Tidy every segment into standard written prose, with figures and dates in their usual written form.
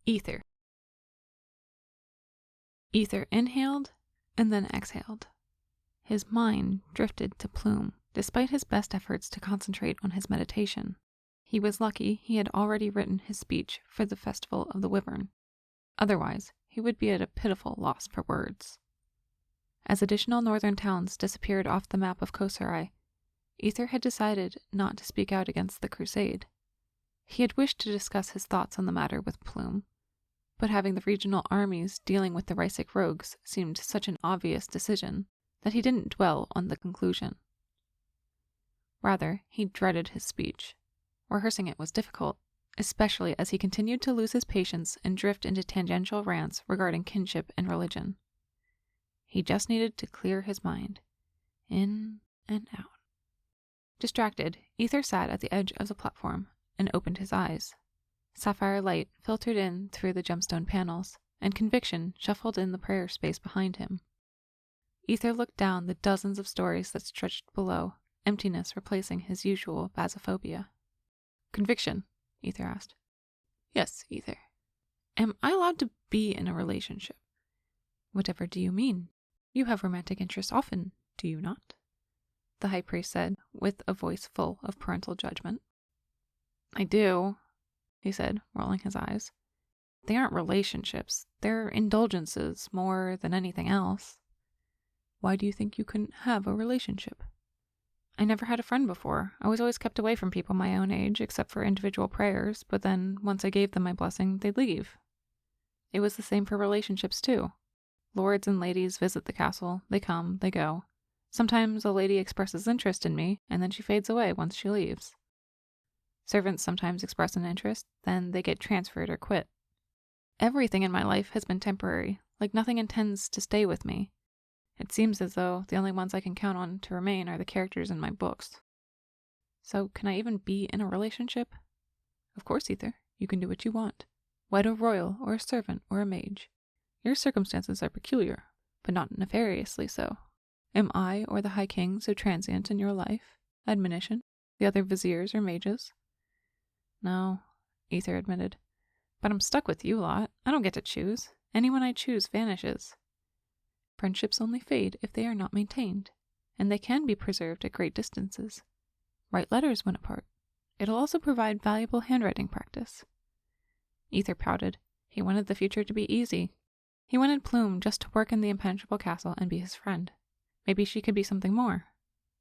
Ether. Ether inhaled and then exhaled. His mind drifted to Plume, despite his best efforts to concentrate on his meditation. He was lucky he had already written his speech for the Festival of the Wyvern. Otherwise, he would be at a pitiful loss for words. As additional northern towns disappeared off the map of Coserai, Ether had decided not to speak out against the crusade. He had wished to discuss his thoughts on the matter with Plume, but having the regional armies dealing with the Rysic rogues seemed such an obvious decision that he didn't dwell on the conclusion. Rather, he dreaded his speech. Rehearsing it was difficult, especially as he continued to lose his patience and drift into tangential rants regarding kinship and religion. He just needed to clear his mind. In and out. Distracted, Ether sat at the edge of the platform and opened his eyes. Sapphire light filtered in through the gemstone panels, and conviction shuffled in the prayer space behind him. Ether looked down the dozens of stories that stretched below, emptiness replacing his usual basophobia. Conviction, Ether asked. Yes, Ether. Am I allowed to be in a relationship? Whatever do you mean? You have romantic interests often, do you not? The high priest said, with a voice full of parental judgment. I do, he said, rolling his eyes. They aren't relationships. They're indulgences more than anything else. Why do you think you couldn't have a relationship? I never had a friend before. I was always kept away from people my own age, except for individual prayers, but then, once I gave them my blessing, they'd leave. It was the same for relationships, too. Lords and ladies visit the castle. They come, they go. Sometimes a lady expresses interest in me, and then she fades away once she leaves. Servants sometimes express an interest, then they get transferred or quit. Everything in my life has been temporary, like nothing intends to stay with me. It seems as though the only ones I can count on to remain are the characters in my books. So, can I even be in a relationship? Of course, Ether. You can do what you want. Wed a royal, or a servant, or a mage. Your circumstances are peculiar, but not nefariously so. Am I or the High King so transient in your life? Admonition? The other viziers or mages? No, Ether admitted. But I'm stuck with you lot. I don't get to choose. Anyone I choose vanishes. Friendships only fade if they are not maintained, and they can be preserved at great distances. Write letters when apart. It'll also provide valuable handwriting practice. Ether pouted. He wanted the future to be easy. He wanted Plume just to work in the impenetrable castle and be his friend. Maybe she could be something more.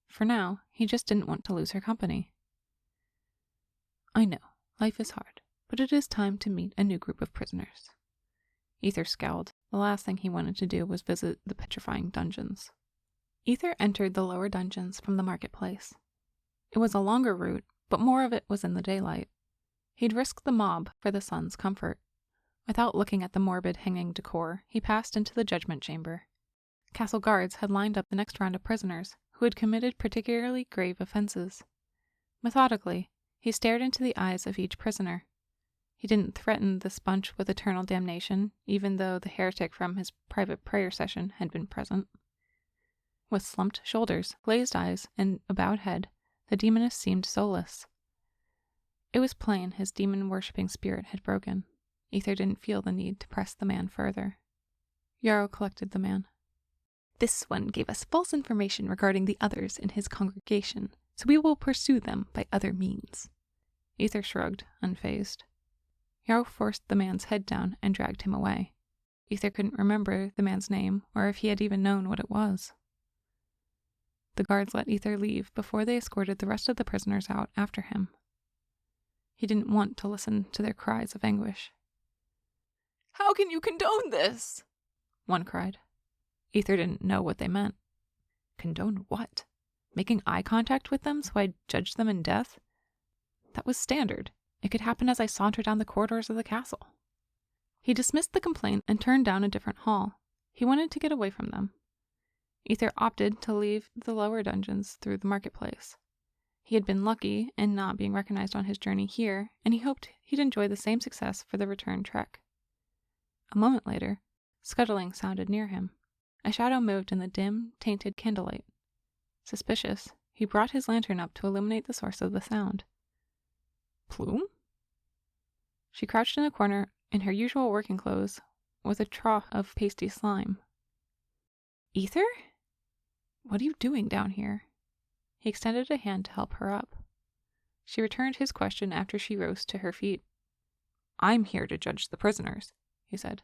For now, he just didn't want to lose her company. I know, life is hard, but it is time to meet a new group of prisoners. Ether scowled. The last thing he wanted to do was visit the petrifying dungeons. Ether entered the lower dungeons from the marketplace. It was a longer route, but more of it was in the daylight. He'd risk the mob for the sun's comfort. Without looking at the morbid hanging decor, he passed into the judgment chamber. Castle guards had lined up the next round of prisoners who had committed particularly grave offenses. Methodically, he stared into the eyes of each prisoner. He didn't threaten this bunch with eternal damnation, even though the heretic from his private prayer session had been present. With slumped shoulders, glazed eyes, and a bowed head, the demoness seemed soulless. It was plain his demon-worshipping spirit had broken. Ether didn't feel the need to press the man further. Yarrow collected the man. This one gave us false information regarding the others in his congregation, so we will pursue them by other means. Ether shrugged, unfazed. Yarrow forced the man's head down and dragged him away. Ether couldn't remember the man's name, or if he had even known what it was. The guards let Ether leave before they escorted the rest of the prisoners out after him. He didn't want to listen to their cries of anguish. How can you condone this? One cried. Ether didn't know what they meant. Condone what? Making eye contact with them so I'd judge them in death? That was standard. It could happen as I sauntered down the corridors of the castle. He dismissed the complaint and turned down a different hall. He wanted to get away from them. Ether opted to leave the lower dungeons through the marketplace. He had been lucky in not being recognized on his journey here, and he hoped he'd enjoy the same success for the return trek. A moment later, scuttling sounded near him. A shadow moved in the dim, tainted candlelight. Suspicious, he brought his lantern up to illuminate the source of the sound. Plume? She crouched in a corner in her usual working clothes, with a trough of pasty slime. Ether? What are you doing down here? He extended a hand to help her up. She returned his question after she rose to her feet. I'm here to judge the prisoners, he said.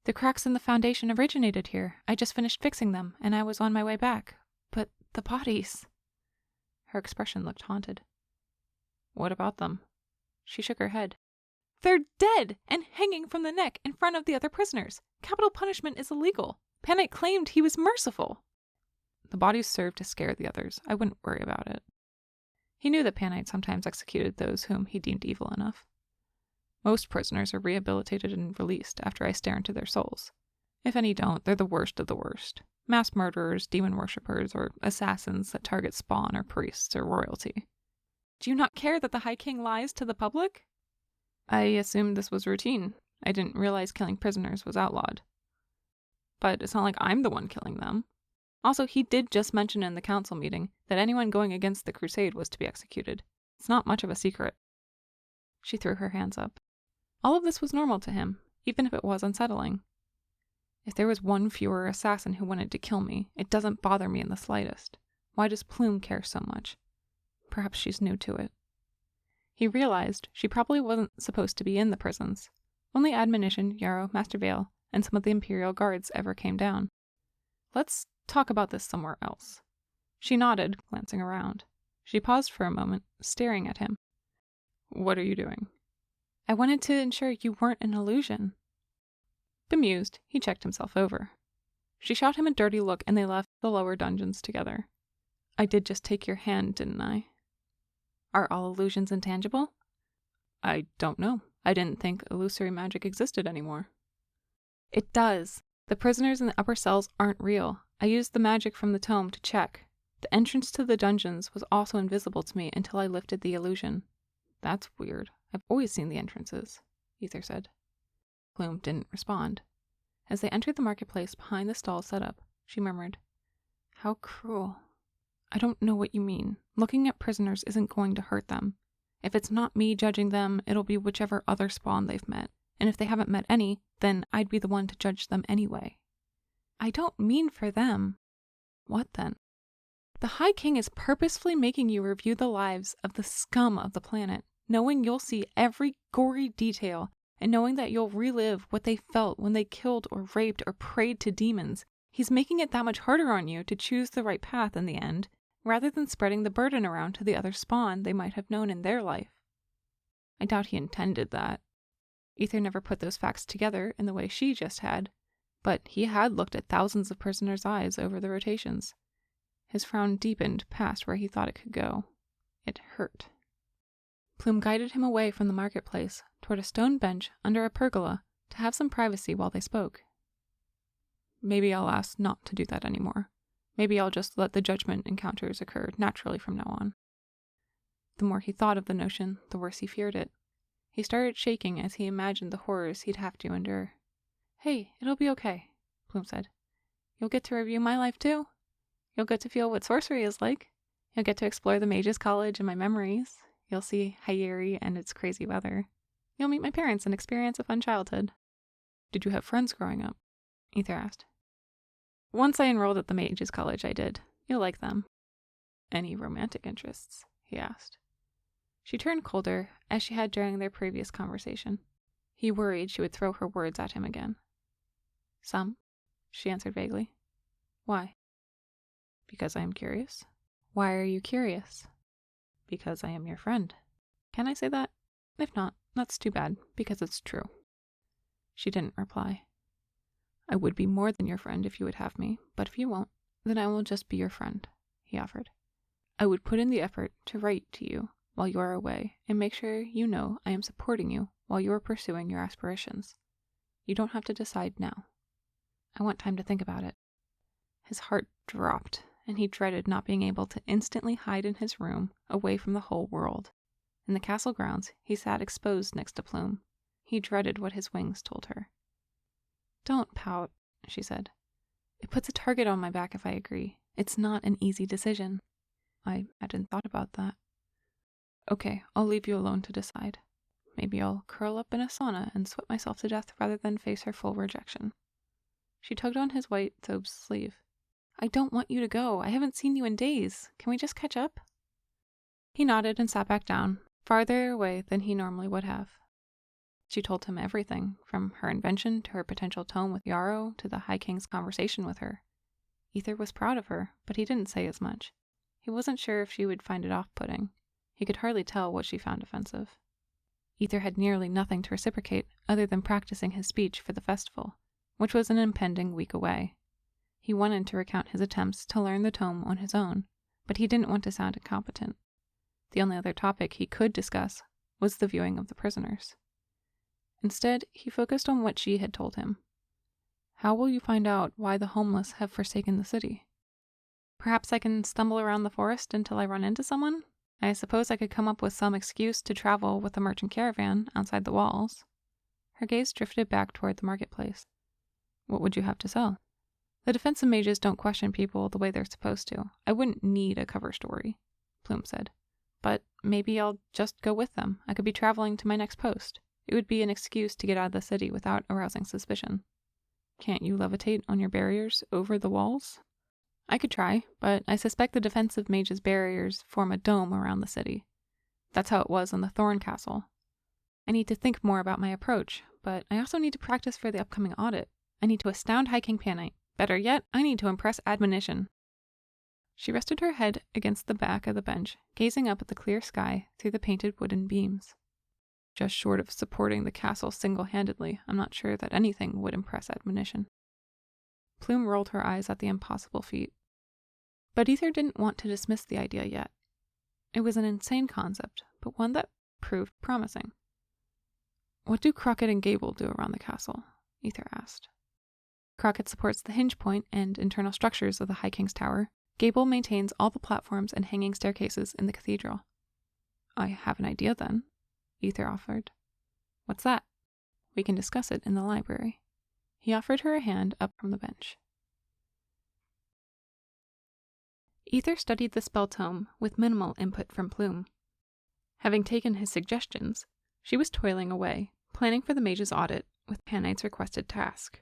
The cracks in the foundation originated here. I just finished fixing them, and I was on my way back. But the bodies... Her expression looked haunted. What about them? She shook her head. They're dead and hanging from the neck in front of the other prisoners. Capital punishment is illegal. Panite claimed he was merciful. The bodies served to scare the others. I wouldn't worry about it. He knew that Panite sometimes executed those whom he deemed evil enough. Most prisoners are rehabilitated and released after I stare into their souls. If any don't, they're the worst of the worst. Mass murderers, demon worshippers, or assassins that target spawn or priests or royalty. Do you not care that the High King lies to the public? I assumed this was routine. I didn't realize killing prisoners was outlawed. But it's not like I'm the one killing them. Also, he did just mention in the council meeting that anyone going against the crusade was to be executed. It's not much of a secret. She threw her hands up. All of this was normal to him, even if it was unsettling. If there was one fewer assassin who wanted to kill me, it doesn't bother me in the slightest. Why does Plume care so much? Perhaps she's new to it. He realized she probably wasn't supposed to be in the prisons. Only Admonition, Yarrow, Master Vale, and some of the Imperial Guards ever came down. Let's talk about this somewhere else. She nodded, glancing around. She paused for a moment, staring at him. What are you doing? I wanted to ensure you weren't an illusion. Bemused, he checked himself over. She shot him a dirty look and they left the lower dungeons together. I did just take your hand, didn't I? Are all illusions intangible? I don't know. I didn't think illusory magic existed anymore. It does. The prisoners in the upper cells aren't real. I used the magic from the tome to check. The entrance to the dungeons was also invisible to me until I lifted the illusion. That's weird. I've always seen the entrances, Ether said. Plume didn't respond. As they entered the marketplace behind the stall setup, she murmured, How cruel. I don't know what you mean. Looking at prisoners isn't going to hurt them. If it's not me judging them, it'll be whichever other spawn they've met. And if they haven't met any, then I'd be the one to judge them anyway. I don't mean for them. What then? The High King is purposefully making you review the lives of the scum of the planet, knowing you'll see every gory detail, and knowing that you'll relive what they felt when they killed or raped or prayed to demons. He's making it that much harder on you to choose the right path in the end, rather than spreading the burden around to the other spawn they might have known in their life. I doubt he intended that. Ether never put those facts together in the way she just had, but he had looked at thousands of prisoners' eyes over the rotations. His frown deepened past where he thought it could go. It hurt. Plume guided him away from the marketplace toward a stone bench under a pergola to have some privacy while they spoke. Maybe I'll ask not to do that anymore. Maybe I'll just let the judgment encounters occur naturally from now on. The more he thought of the notion, the worse he feared it. He started shaking as he imagined the horrors he'd have to endure. Hey, it'll be okay, Plume said. You'll get to review my life too. You'll get to feel what sorcery is like. You'll get to explore the mage's college and my memories. You'll see Hyeri and its crazy weather. You'll meet my parents and experience a fun childhood. Did you have friends growing up? Ether asked. Once I enrolled at the mage's college, I did. You'll like them. Any romantic interests? He asked. She turned colder, as she had during their previous conversation. He worried she would throw her words at him again. Some, she answered vaguely. Why? Because I am curious. Why are you curious? Because I am your friend. Can I say that? If not, that's too bad, because it's true. She didn't reply. I would be more than your friend if you would have me, but if you won't, then I will just be your friend, he offered. I would put in the effort to write to you while you are away and make sure you know I am supporting you while you are pursuing your aspirations. You don't have to decide now. I want time to think about it. His heart dropped, and he dreaded not being able to instantly hide in his room away from the whole world. In the castle grounds, he sat exposed next to Plume. He dreaded what his wings told her. Don't pout, she said. It puts a target on my back if I agree. It's not an easy decision. I hadn't thought about that. Okay, I'll leave you alone to decide. Maybe I'll curl up in a sauna and sweat myself to death rather than face her full rejection. She tugged on his white thobe sleeve. I don't want you to go. I haven't seen you in days. Can we just catch up? He nodded and sat back down, farther away than he normally would have. She told him everything, from her invention to her potential tome with Yarrow to the High King's conversation with her. Ether was proud of her, but he didn't say as much. He wasn't sure if she would find it off-putting. He could hardly tell what she found offensive. Ether had nearly nothing to reciprocate other than practicing his speech for the festival, which was an impending week away. He wanted to recount his attempts to learn the tome on his own, but he didn't want to sound incompetent. The only other topic he could discuss was the viewing of the prisoners. Instead, he focused on what she had told him. How will you find out why the homeless have forsaken the city? Perhaps I can stumble around the forest until I run into someone? I suppose I could come up with some excuse to travel with a merchant caravan outside the walls. Her gaze drifted back toward the marketplace. What would you have to sell? The defensive mages don't question people the way they're supposed to. I wouldn't need a cover story, Plume said. But maybe I'll just go with them. I could be traveling to my next post. It would be an excuse to get out of the city without arousing suspicion. Can't you levitate on your barriers over the walls? I could try, but I suspect the defensive mage's barriers form a dome around the city. That's how it was in the Thorn Castle. I need to think more about my approach, but I also need to practice for the upcoming audit. I need to astound High King Panite. Better yet, I need to impress Admonition. She rested her head against the back of the bench, gazing up at the clear sky through the painted wooden beams. Just short of supporting the castle single-handedly, I'm not sure that anything would impress Admonition. Plume rolled her eyes at the impossible feat. But Ether didn't want to dismiss the idea yet. It was an insane concept, but one that proved promising. What do Crockett and Gable do around the castle? Ether asked. Crockett supports the hinge point and internal structures of the High King's Tower. Gable maintains all the platforms and hanging staircases in the cathedral. I have an idea then, Ether offered. What's that? We can discuss it in the library. He offered her a hand up from the bench. Ether studied the spell tome with minimal input from Plume. Having taken his suggestions, she was toiling away, planning for the mage's audit with Panite's requested task.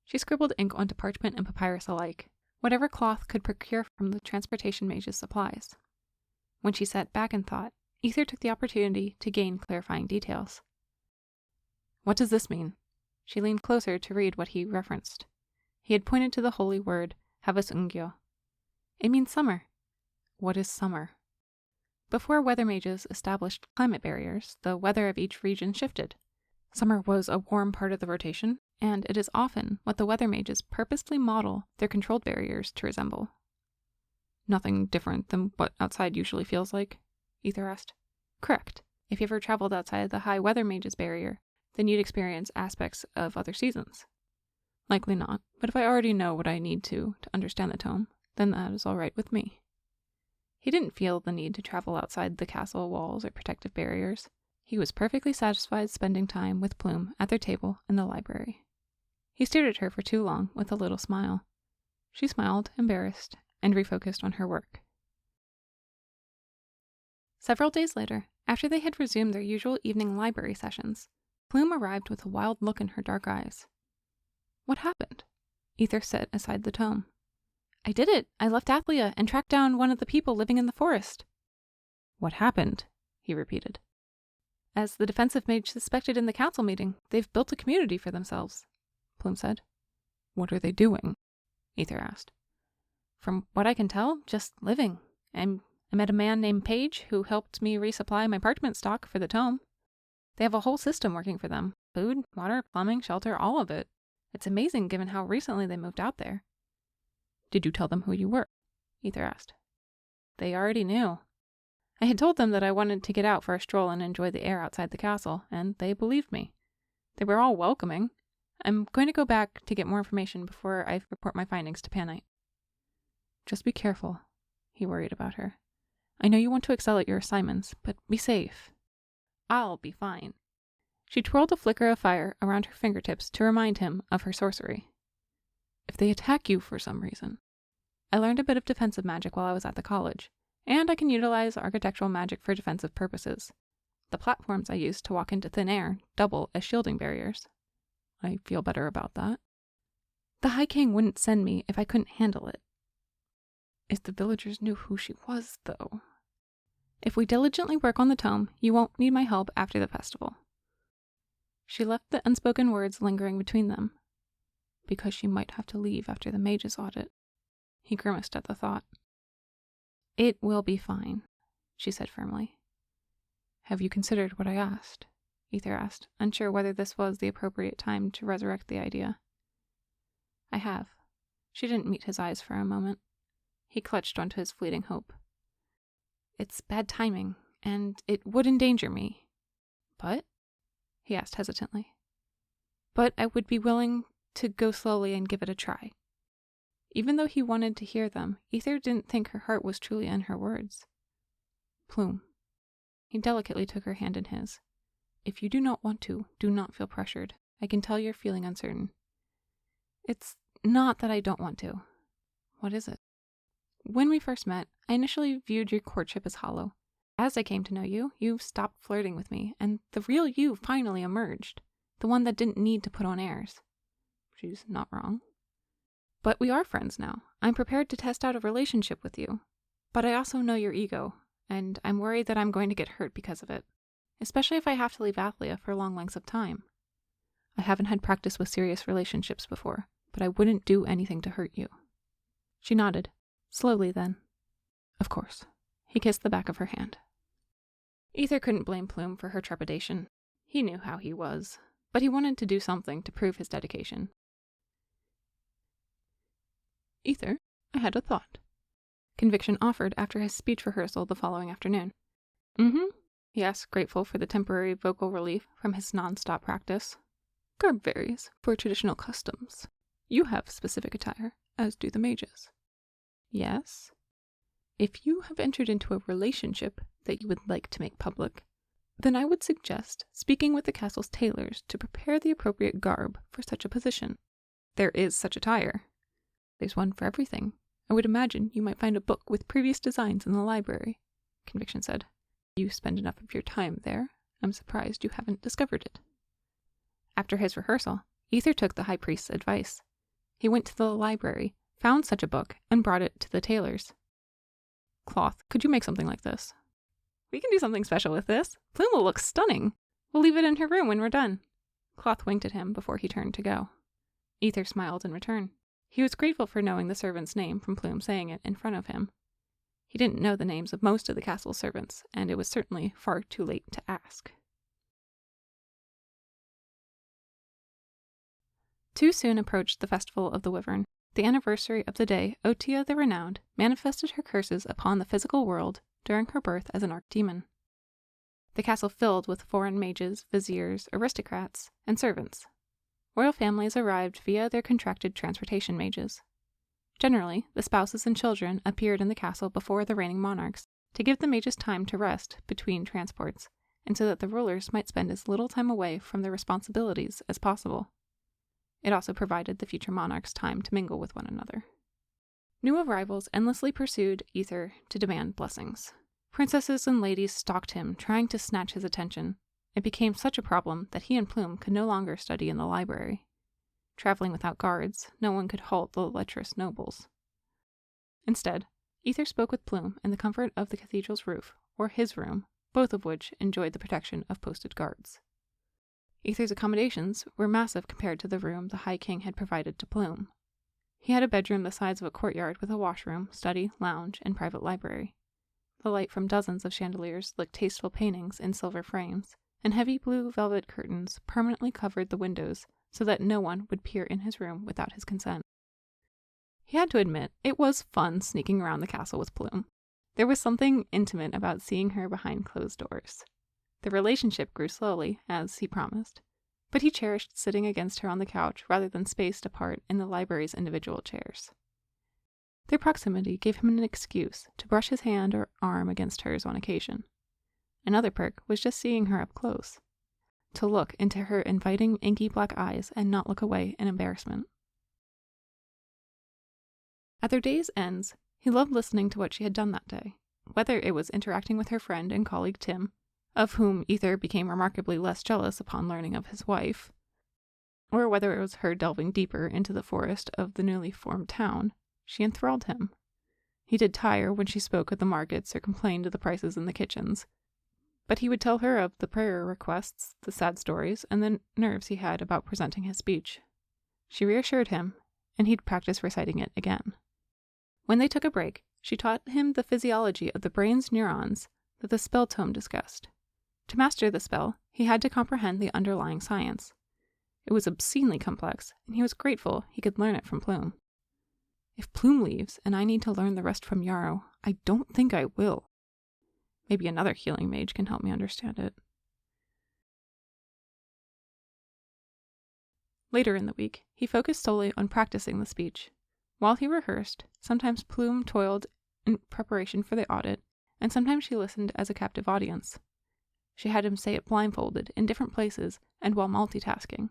She scribbled ink onto parchment and papyrus alike, whatever cloth could procure from the transportation mage's supplies. When she sat back in thought, Ether took the opportunity to gain clarifying details. What does this mean? She leaned closer to read what he referenced. He had pointed to the holy word, Havasungyo. It means summer. What is summer? Before weather mages established climate barriers, the weather of each region shifted. Summer was a warm part of the rotation, and it is often what the weather mages purposely model their controlled barriers to resemble. Nothing different than what outside usually feels like? Ether asked. Correct. If you ever traveled outside the high weather mage's barrier, then you'd experience aspects of other seasons. Likely not, but if I already know what I need to understand the tome, then that is all right with me. He didn't feel the need to travel outside the castle walls or protective barriers. He was perfectly satisfied spending time with Plume at their table in the library. He stared at her for too long with a little smile. She smiled, embarrassed, and refocused on her work. Several days later, after they had resumed their usual evening library sessions, Plume arrived with a wild look in her dark eyes. What happened? Ether set aside the tome. I did it! I left Athlia and tracked down one of the people living in the forest. What happened? He repeated. As the defensive mage suspected in the council meeting, they've built a community for themselves, Plume said. What are they doing? Ether asked. From what I can tell, just living. I met a man named Page who helped me resupply my parchment stock for the tome. They have a whole system working for them. Food, water, plumbing, shelter, all of it. It's amazing given how recently they moved out there. Did you tell them who you were? Ether asked. They already knew. I had told them that I wanted to get out for a stroll and enjoy the air outside the castle, and they believed me. They were all welcoming. I'm going to go back to get more information before I report my findings to Panite. Just be careful, he worried about her. I know you want to excel at your assignments, but be safe. I'll be fine. She twirled a flicker of fire around her fingertips to remind him of her sorcery. If they attack you for some reason. I learned a bit of defensive magic while I was at the college, and I can utilize architectural magic for defensive purposes. The platforms I used to walk into thin air double as shielding barriers. I feel better about that. The High King wouldn't send me if I couldn't handle it. If the villagers knew who she was, though. If we diligently work on the tome, you won't need my help after the festival. She left the unspoken words lingering between them. Because she might have to leave after the mage's audit. He grimaced at the thought. It will be fine, she said firmly. Have you considered what I asked? Ether asked, unsure whether this was the appropriate time to resurrect the idea. I have. She didn't meet his eyes for a moment. He clutched onto his fleeting hope. It's bad timing, and it would endanger me. But? He asked hesitantly. But I would be willing to go slowly and give it a try. Even though he wanted to hear them, Ether didn't think her heart was truly in her words. Plume. He delicately took her hand in his. If you do not want to, do not feel pressured. I can tell you're feeling uncertain. It's not that I don't want to. What is it? When we first met, I initially viewed your courtship as hollow. As I came to know you, you stopped flirting with me, and the real you finally emerged. The one that didn't need to put on airs. She's not wrong. But we are friends now. I'm prepared to test out a relationship with you. But I also know your ego, and I'm worried that I'm going to get hurt because of it. Especially if I have to leave Athlia for long lengths of time. I haven't had practice with serious relationships before, but I wouldn't do anything to hurt you. She nodded. Slowly then. Of course. He kissed the back of her hand. Ether couldn't blame Plume for her trepidation. He knew how he was, but he wanted to do something to prove his dedication. Ether, I had a thought. Conviction offered after his speech rehearsal the following afternoon. He asked, grateful for the temporary vocal relief from his non-stop practice. Garb varies for traditional customs. You have specific attire, as do the mages. Yes? If you have entered into a relationship that you would like to make public, then I would suggest speaking with the castle's tailors to prepare the appropriate garb for such a position. There is such attire. There's one for everything. I would imagine you might find a book with previous designs in the library, Conviction said. You spend enough of your time there. I'm surprised you haven't discovered it. After his rehearsal, Ether took the high priest's advice. He went to the library, found such a book, and brought it to the tailors. Cloth, could you make something like this? We can do something special with this. Plume will look stunning. We'll leave it in her room when we're done. Cloth winked at him before he turned to go. Ether smiled in return. He was grateful for knowing the servant's name from Plume saying it in front of him. He didn't know the names of most of the castle's servants, and it was certainly far too late to ask. Too soon approached the festival of the Wyvern. The anniversary of the day Otia the Renowned manifested her curses upon the physical world during her birth as an archdemon. The castle filled with foreign mages, viziers, aristocrats, and servants. Royal families arrived via their contracted transportation mages. Generally, the spouses and children appeared in the castle before the reigning monarchs to give the mages time to rest between transports, and so that the rulers might spend as little time away from their responsibilities as possible. It also provided the future monarchs time to mingle with one another. New arrivals endlessly pursued Ether to demand blessings. Princesses and ladies stalked him, trying to snatch his attention. It became such a problem that he and Plume could no longer study in the library. Traveling without guards, no one could halt the lecherous nobles. Instead, Ether spoke with Plume in the comfort of the cathedral's roof, or his room, both of which enjoyed the protection of posted guards. Ether's accommodations were massive compared to the room the High King had provided to Plume. He had a bedroom the size of a courtyard with a washroom, study, lounge, and private library. The light from dozens of chandeliers lit tasteful paintings in silver frames, and heavy blue velvet curtains permanently covered the windows so that no one would peer in his room without his consent. He had to admit, it was fun sneaking around the castle with Plume. There was something intimate about seeing her behind closed doors. The relationship grew slowly, as he promised, but he cherished sitting against her on the couch rather than spaced apart in the library's individual chairs. Their proximity gave him an excuse to brush his hand or arm against hers on occasion. Another perk was just seeing her up close, to look into her inviting inky black eyes and not look away in embarrassment. At their day's ends, he loved listening to what she had done that day, whether it was interacting with her friend and colleague Tim, of whom Ether became remarkably less jealous upon learning of his wife, or whether it was her delving deeper into the forest of the newly formed town, she enthralled him. He did tire when she spoke of the markets or complained of the prices in the kitchens, but he would tell her of the prayer requests, the sad stories, and the nerves he had about presenting his speech. She reassured him, and he'd practice reciting it again. When they took a break, she taught him the physiology of the brain's neurons that the spell tome discussed. To master the spell, he had to comprehend the underlying science. It was obscenely complex, and he was grateful he could learn it from Plume. If Plume leaves, and I need to learn the rest from Yarrow, I don't think I will. Maybe another healing mage can help me understand it. Later in the week, he focused solely on practicing the speech. While he rehearsed, sometimes Plume toiled in preparation for the audit, and sometimes she listened as a captive audience. She had him say it blindfolded in different places and while multitasking.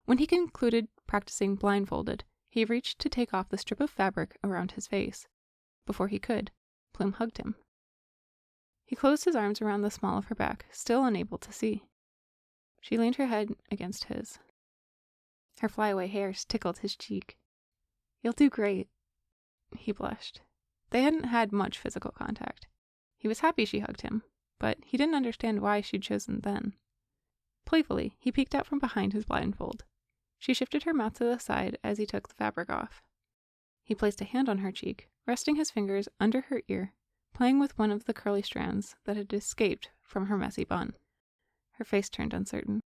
When he concluded practicing blindfolded, he reached to take off the strip of fabric around his face. Before he could, Plume hugged him. He closed his arms around the small of her back, still unable to see. She leaned her head against his. Her flyaway hairs tickled his cheek. "You'll do great." He blushed. They hadn't had much physical contact. He was happy she hugged him, but he didn't understand why she'd chosen then. Playfully, he peeked out from behind his blindfold. She shifted her mouth to the side as he took the fabric off. He placed a hand on her cheek, resting his fingers under her ear, playing with one of the curly strands that had escaped from her messy bun. Her face turned uncertain.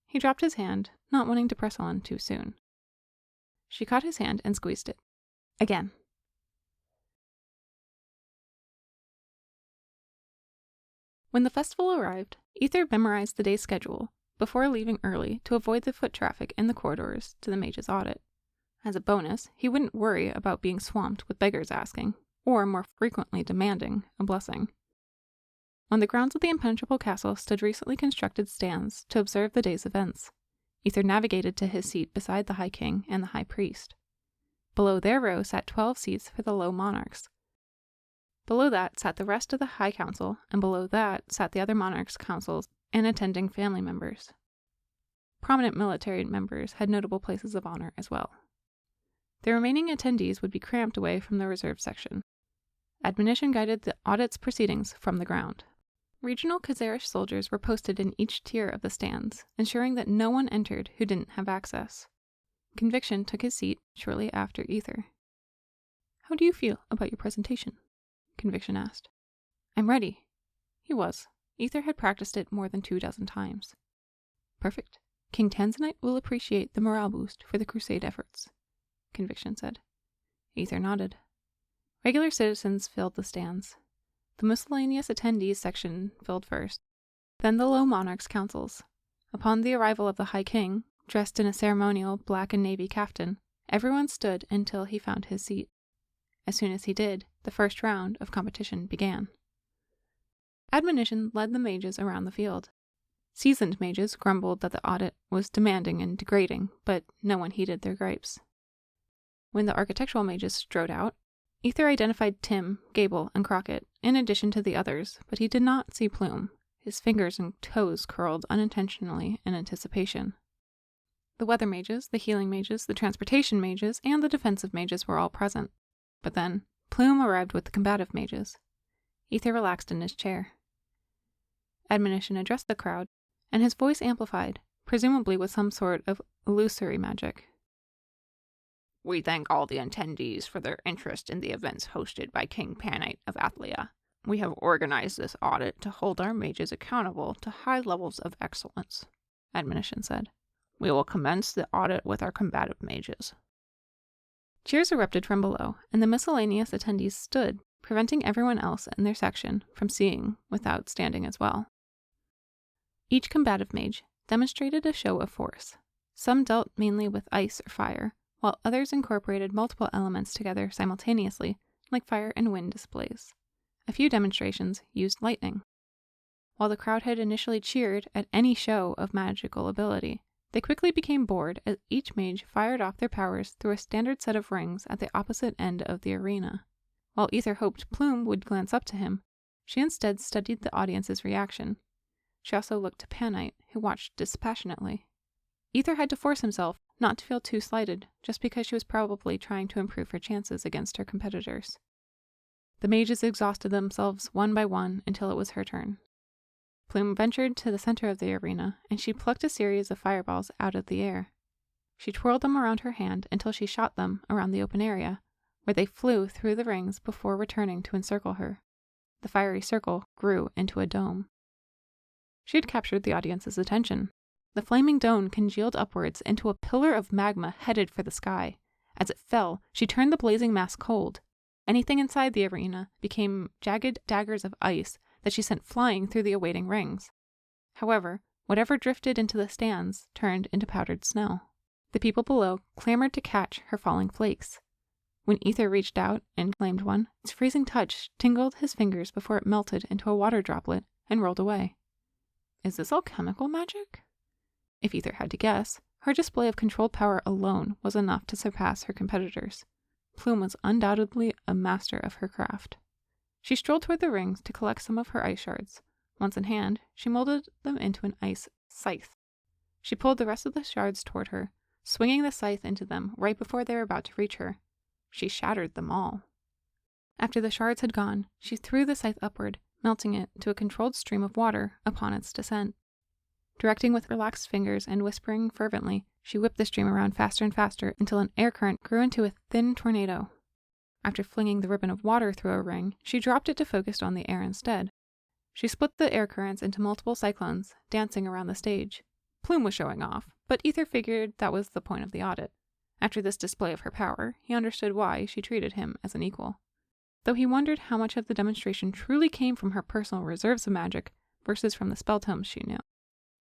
He dropped his hand, not wanting to press on too soon. She caught his hand and squeezed it. Again. When the festival arrived, Ether memorized the day's schedule before leaving early to avoid the foot traffic in the corridors to the mage's audit. As a bonus, he wouldn't worry about being swamped with beggars asking, or more frequently demanding, a blessing. On the grounds of the impenetrable castle stood recently constructed stands to observe the day's events. Ether navigated to his seat beside the High King and the High Priest. Below their row sat 12 seats for the low monarchs. Below that sat the rest of the High Council, and below that sat the other monarchs' councils and attending family members. Prominent military members had notable places of honor as well. The remaining attendees would be cramped away from the reserve section. Admonition guided the audit's proceedings from the ground. Regional Khazarish soldiers were posted in each tier of the stands, ensuring that no one entered who didn't have access. Conviction took his seat shortly after Ether. "How do you feel about your presentation?" Conviction asked. "I'm ready." He was. Ether had practiced it more than 24 times. "Perfect. King Tanzanite will appreciate the morale boost for the crusade efforts," Conviction said. Ether nodded. Regular citizens filled the stands. The miscellaneous attendees section filled first, then the low monarchs' councils. Upon the arrival of the High King, dressed in a ceremonial black and navy caftan, everyone stood until he found his seat. As soon as he did, the first round of competition began. Admonition led the mages around the field. Seasoned mages grumbled that the audit was demanding and degrading, but no one heeded their gripes. When the architectural mages strode out, Ether identified Tim, Gable, and Crockett, in addition to the others, but he did not see Plume. His fingers and toes curled unintentionally in anticipation. The weather mages, the healing mages, the transportation mages, and the defensive mages were all present. But then, Plume arrived with the combative mages. Ether relaxed in his chair. Admonition addressed the crowd, and his voice amplified, presumably with some sort of illusory magic. "We thank all the attendees for their interest in the events hosted by King Panite of Athlia. We have organized this audit to hold our mages accountable to high levels of excellence," Admonition said. "We will commence the audit with our combative mages." Cheers erupted from below, and the miscellaneous attendees stood, preventing everyone else in their section from seeing without standing as well. Each combative mage demonstrated a show of force. Some dealt mainly with ice or fire, while others incorporated multiple elements together simultaneously, like fire and wind displays. A few demonstrations used lightning. While the crowd had initially cheered at any show of magical ability, they quickly became bored as each mage fired off their powers through a standard set of rings at the opposite end of the arena. While Ether hoped Plume would glance up to him, she instead studied the audience's reaction, She also looked to Panite, who watched dispassionately. Ether had to force himself not to feel too slighted, just because she was probably trying to improve her chances against her competitors. The mages exhausted themselves one by one until it was her turn. Plume ventured to the center of the arena, and she plucked a series of fireballs out of the air. She twirled them around her hand until she shot them around the open area, where they flew through the rings before returning to encircle her. The fiery circle grew into a dome. She had captured the audience's attention. The flaming dome congealed upwards into a pillar of magma headed for the sky. As it fell, she turned the blazing mass cold. Anything inside the arena became jagged daggers of ice that she sent flying through the awaiting rings. However, whatever drifted into the stands turned into powdered snow. The people below clamored to catch her falling flakes. When Ether reached out and claimed one, its freezing touch tingled his fingers before it melted into a water droplet and rolled away. Is this alchemical magic? If Ether had to guess, her display of controlled power alone was enough to surpass her competitors. Plume was undoubtedly a master of her craft. She strolled toward the rings to collect some of her ice shards. Once in hand, she molded them into an ice scythe. She pulled the rest of the shards toward her, swinging the scythe into them right before they were about to reach her. She shattered them all. After the shards had gone, she threw the scythe upward, melting it to a controlled stream of water upon its descent. Directing with relaxed fingers and whispering fervently, she whipped the stream around faster and faster until an air current grew into a thin tornado. After flinging the ribbon of water through a ring, she dropped it to focus on the air instead. She split the air currents into multiple cyclones, dancing around the stage. Plume was showing off, but Ether figured that was the point of the audit. After this display of her power, he understood why she treated him as an equal. Though he wondered how much of the demonstration truly came from her personal reserves of magic versus from the spell tomes she knew.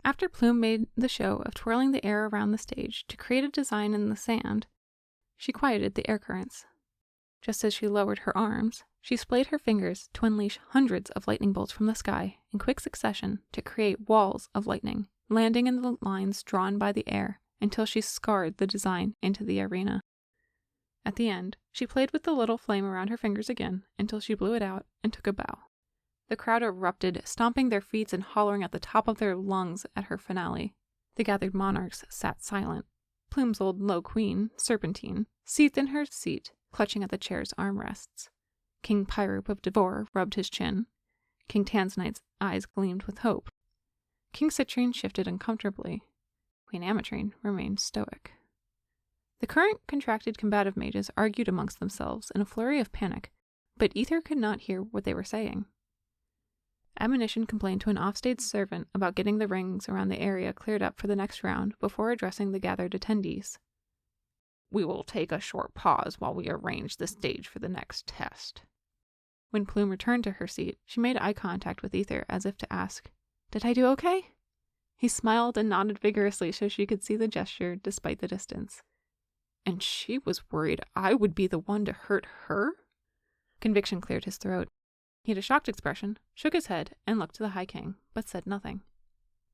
After Plume made the show of twirling the air around the stage to create a design in the sand, she quieted the air currents. Just as she lowered her arms, she splayed her fingers to unleash hundreds of lightning bolts from the sky in quick succession to create walls of lightning, landing in the lines drawn by the air until she scarred the design into the arena. At the end, she played with the little flame around her fingers again until she blew it out and took a bow. The crowd erupted, stomping their feet and hollering at the top of their lungs at her finale. The gathered monarchs sat silent. Plume's old low queen, Serpentine, seathed in her seat, clutching at the chair's armrests. King Pyrope of Devor rubbed his chin. King Tanzanite's eyes gleamed with hope. King Citrine shifted uncomfortably. Queen Ametrine remained stoic. The current contracted combative mages argued amongst themselves in a flurry of panic, but Ether could not hear what they were saying. Admonition complained to an offstage servant about getting the rings around the area cleared up for the next round before addressing the gathered attendees. We will take a short pause while we arrange the stage for the next test. When Plume returned to her seat, she made eye contact with Ether as if to ask, "Did I do okay?" He smiled and nodded vigorously so she could see the gesture despite the distance. And she was worried I would be the one to hurt her? Conviction cleared his throat. He had a shocked expression, shook his head, and looked to the High King, but said nothing.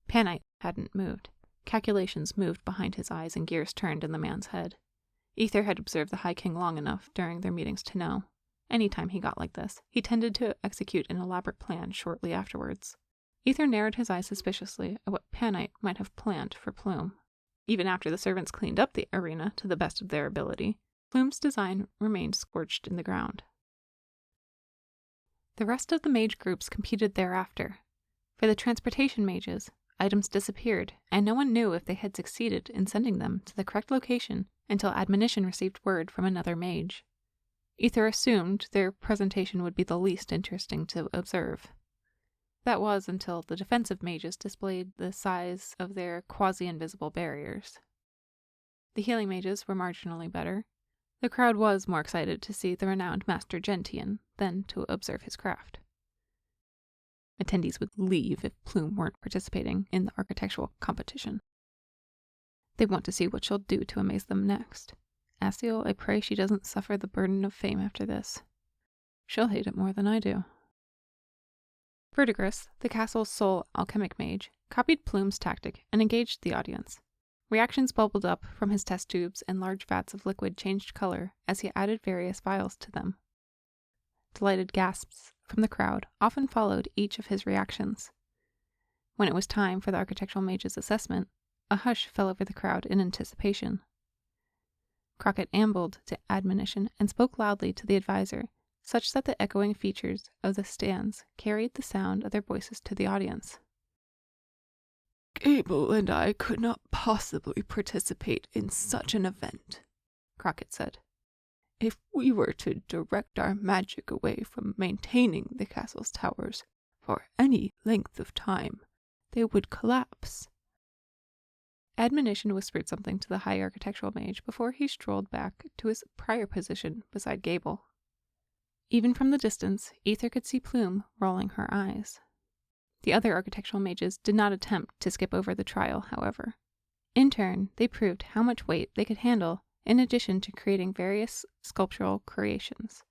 Panite hadn't moved. Calculations moved behind his eyes and gears turned in the man's head. Ether had observed the High King long enough during their meetings to know. Any time he got like this, he tended to execute an elaborate plan shortly afterwards. Ether narrowed his eyes suspiciously at what Panite might have planned for Plume. Even after the servants cleaned up the arena to the best of their ability, Plume's design remained scorched in the ground. The rest of the mage groups competed thereafter. For the transportation mages, items disappeared, and no one knew if they had succeeded in sending them to the correct location until Admonition received word from another mage. Ether assumed their presentation would be the least interesting to observe. That was until the defensive mages displayed the size of their quasi-invisible barriers. The healing mages were marginally better. The crowd was more excited to see the renowned Master Gentian than to observe his craft. Attendees would leave if Plume weren't participating in the architectural competition. They want to see what she'll do to amaze them next. Asiel, I pray she doesn't suffer the burden of fame after this. She'll hate it more than I do. Verdigris, the castle's sole alchemic mage, copied Plume's tactic and engaged the audience. Reactions bubbled up from his test tubes and large vats of liquid changed color as he added various vials to them. Delighted gasps from the crowd often followed each of his reactions. When it was time for the architectural mage's assessment, a hush fell over the crowd in anticipation. Crockett ambled to admonition and spoke loudly to the advisor, such that the echoing features of the stands carried the sound of their voices to the audience. Gable and I could not possibly participate in such an event, Crockett said. If we were to direct our magic away from maintaining the castle's towers for any length of time, they would collapse. Admonition whispered something to the high architectural mage before he strolled back to his prior position beside Gable. Even from the distance, Ether could see Plume rolling her eyes. The other architectural mages did not attempt to skip over the trial, however. In turn, they proved how much weight they could handle, in addition to creating various sculptural creations.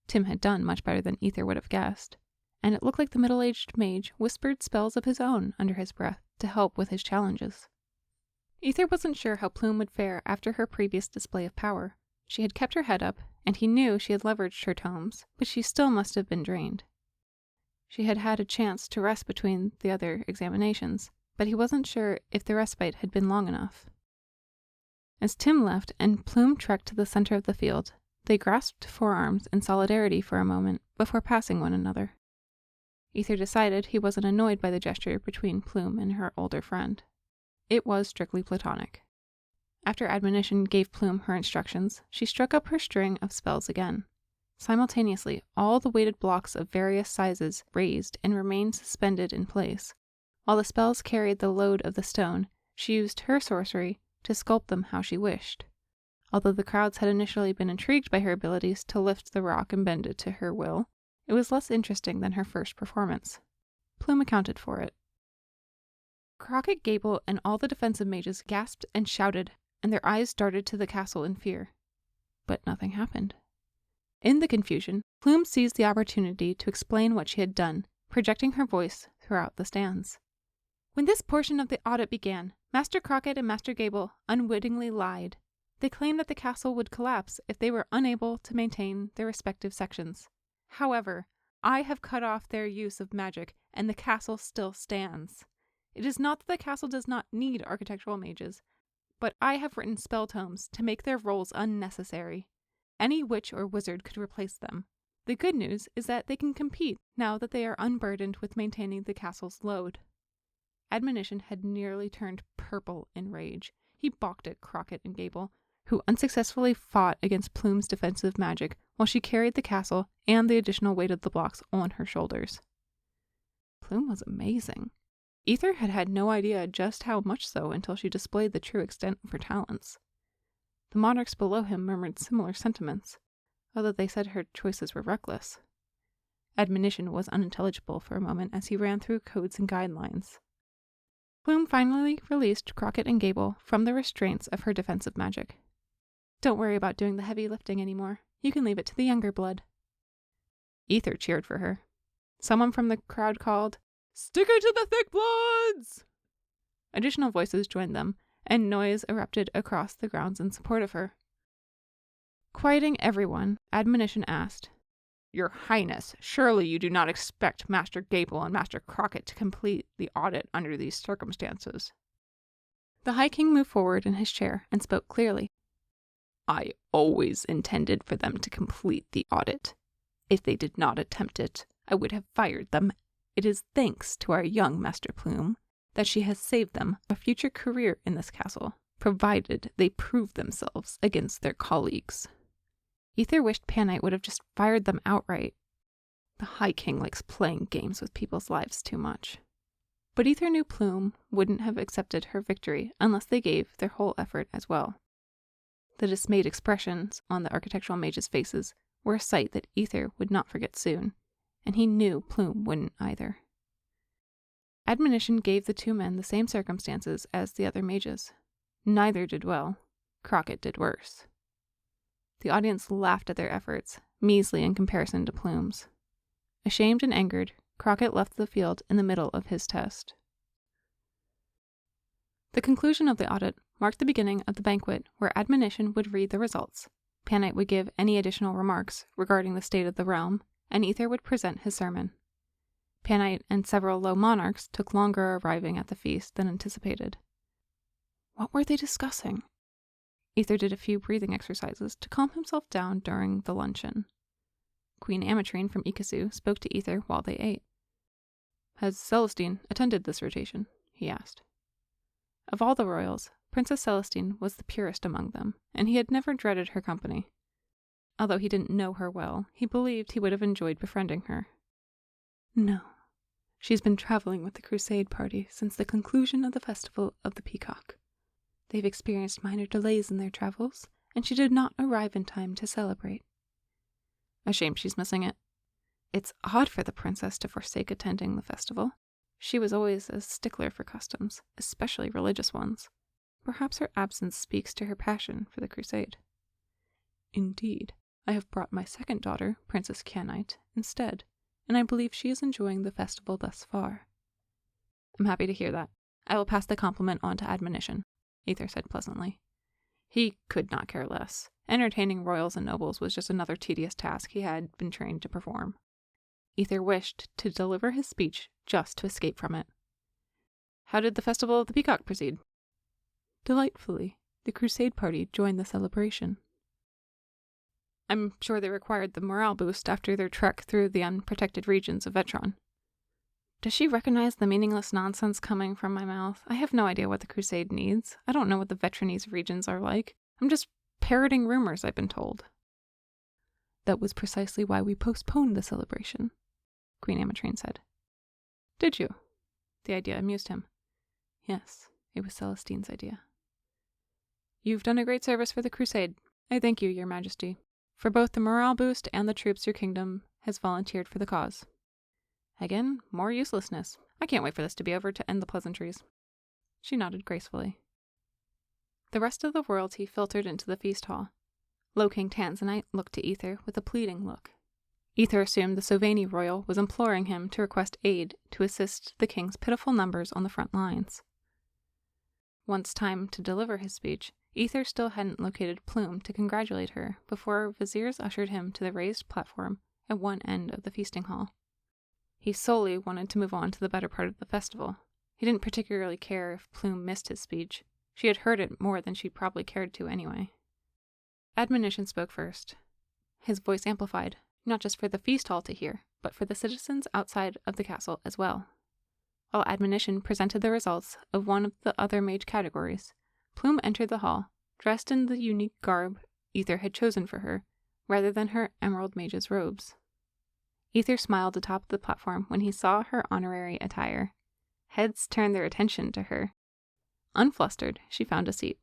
Tim had done much better than Ether would have guessed, and it looked like the middle-aged mage whispered spells of his own under his breath to help with his challenges. Ether wasn't sure how Plume would fare after her previous display of power. She had kept her head up, and he knew she had leveraged her tomes, but she still must have been drained. She had had a chance to rest between the other examinations, but he wasn't sure if the respite had been long enough. As Tim left and Plume trekked to the center of the field, they grasped forearms in solidarity for a moment before passing one another. Ether decided he wasn't annoyed by the gesture between Plume and her older friend. It was strictly platonic. After Admonition gave Plume her instructions, she struck up her string of spells again. Simultaneously, all the weighted blocks of various sizes raised and remained suspended in place. While the spells carried the load of the stone, she used her sorcery to sculpt them how she wished. Although the crowds had initially been intrigued by her abilities to lift the rock and bend it to her will, it was less interesting than her first performance. Plume accounted for it. Crockett, Gable, and all the defensive mages gasped and shouted, and their eyes darted to the castle in fear. But nothing happened. In the confusion, Plume seized the opportunity to explain what she had done, projecting her voice throughout the stands. When this portion of the audit began, Master Crockett and Master Gable unwittingly lied. They claimed that the castle would collapse if they were unable to maintain their respective sections. However, I have cut off their use of magic, and the castle still stands. It is not that the castle does not need architectural mages, but I have written spell tomes to make their roles unnecessary. Any witch or wizard could replace them. The good news is that they can compete now that they are unburdened with maintaining the castle's load. Admonition had nearly turned purple in rage. He balked at Crockett and Gable, who unsuccessfully fought against Plume's defensive magic while she carried the castle and the additional weight of the blocks on her shoulders. Plume was amazing. Ether had had no idea just how much so until she displayed the true extent of her talents. The monarchs below him murmured similar sentiments, although they said her choices were reckless. Admonition was unintelligible for a moment as he ran through codes and guidelines. Plume finally released Crockett and Gable from the restraints of her defensive magic. Don't worry about doing the heavy lifting anymore. You can leave it to the younger blood. Ether cheered for her. Someone from the crowd called, "Stick her to the thick bloods!" Additional voices joined them, and noise erupted across the grounds in support of her. Quieting everyone, Admonition asked, "Your Highness, surely you do not expect Master Gable and Master Crockett to complete the audit under these circumstances?" The High King moved forward in his chair and spoke clearly. "I always intended for them to complete the audit. If they did not attempt it, I would have fired them. It is thanks to our young Master Plume that she has saved them a future career in this castle, provided they prove themselves against their colleagues." Ether wished Panite would have just fired them outright. The High King likes playing games with people's lives too much. But Ether knew Plume wouldn't have accepted her victory unless they gave their whole effort as well. The dismayed expressions on the architectural mages' faces were a sight that Ether would not forget soon, and he knew Plume wouldn't either. Admonition gave the two men the same circumstances as the other mages. Neither did well. Crockett did worse. The audience laughed at their efforts, measly in comparison to Plume's. Ashamed and angered, Crockett left the field in the middle of his test. The conclusion of the audit marked the beginning of the banquet where Admonition would read the results. Panite would give any additional remarks regarding the state of the realm, and Ether would present his sermon. Panite and several low monarchs took longer arriving at the feast than anticipated. What were they discussing? Ether did a few breathing exercises to calm himself down during the luncheon. Queen Amatrine from Ikasu spoke to Ether while they ate. Has Celestine attended this rotation? He asked. Of all the royals, Princess Celestine was the purest among them, and he had never dreaded her company. Although he didn't know her well, he believed he would have enjoyed befriending her. No. She's been traveling with the Crusade party since the conclusion of the Festival of the Peacock. They've experienced minor delays in their travels, and she did not arrive in time to celebrate. A shame she's missing it. It's odd for the princess to forsake attending the festival. She was always a stickler for customs, especially religious ones. Perhaps her absence speaks to her passion for the crusade. Indeed, I have brought my second daughter, Princess Canite, instead, and I believe she is enjoying the festival thus far. I'm happy to hear that. I will pass the compliment on to admonition, Ether said pleasantly. He could not care less. Entertaining royals and nobles was just another tedious task he had been trained to perform. Ether wished to deliver his speech just to escape from it. How did the Festival of the Peacock proceed? Delightfully. The Crusade party joined the celebration. I'm sure they required the morale boost after their trek through the unprotected regions of Vetron. Does she recognize the meaningless nonsense coming from my mouth? I have no idea what the Crusade needs. I don't know what the Vetronese regions are like. I'm just parroting rumors I've been told. That was precisely why we postponed the celebration, Queen Amatrine said. Did you? The idea amused him. Yes, it was Celestine's idea. You've done a great service for the Crusade. I thank you, Your Majesty, for both the morale boost and the troops your kingdom has volunteered for the cause. Again, more uselessness. I can't wait for this to be over to end the pleasantries. She nodded gracefully. The rest of the royalty filtered into the feast hall. Low King Tanzanite looked to Ether with a pleading look. Ether assumed the Sovani royal was imploring him to request aid to assist the king's pitiful numbers on the front lines. Once time to deliver his speech, Ether still hadn't located Plume to congratulate her before viziers ushered him to the raised platform at one end of the feasting hall. He solely wanted to move on to the better part of the festival. He didn't particularly care if Plume missed his speech. She had heard it more than she probably cared to anyway. Admonition spoke first. His voice amplified, not just for the feast hall to hear, but for the citizens outside of the castle as well. While Admonition presented the results of one of the other mage categories, Plume entered the hall, dressed in the unique garb Ether had chosen for her, rather than her emerald mage's robes. Ether smiled atop the platform when he saw her honorary attire. Heads turned their attention to her. Unflustered, she found a seat.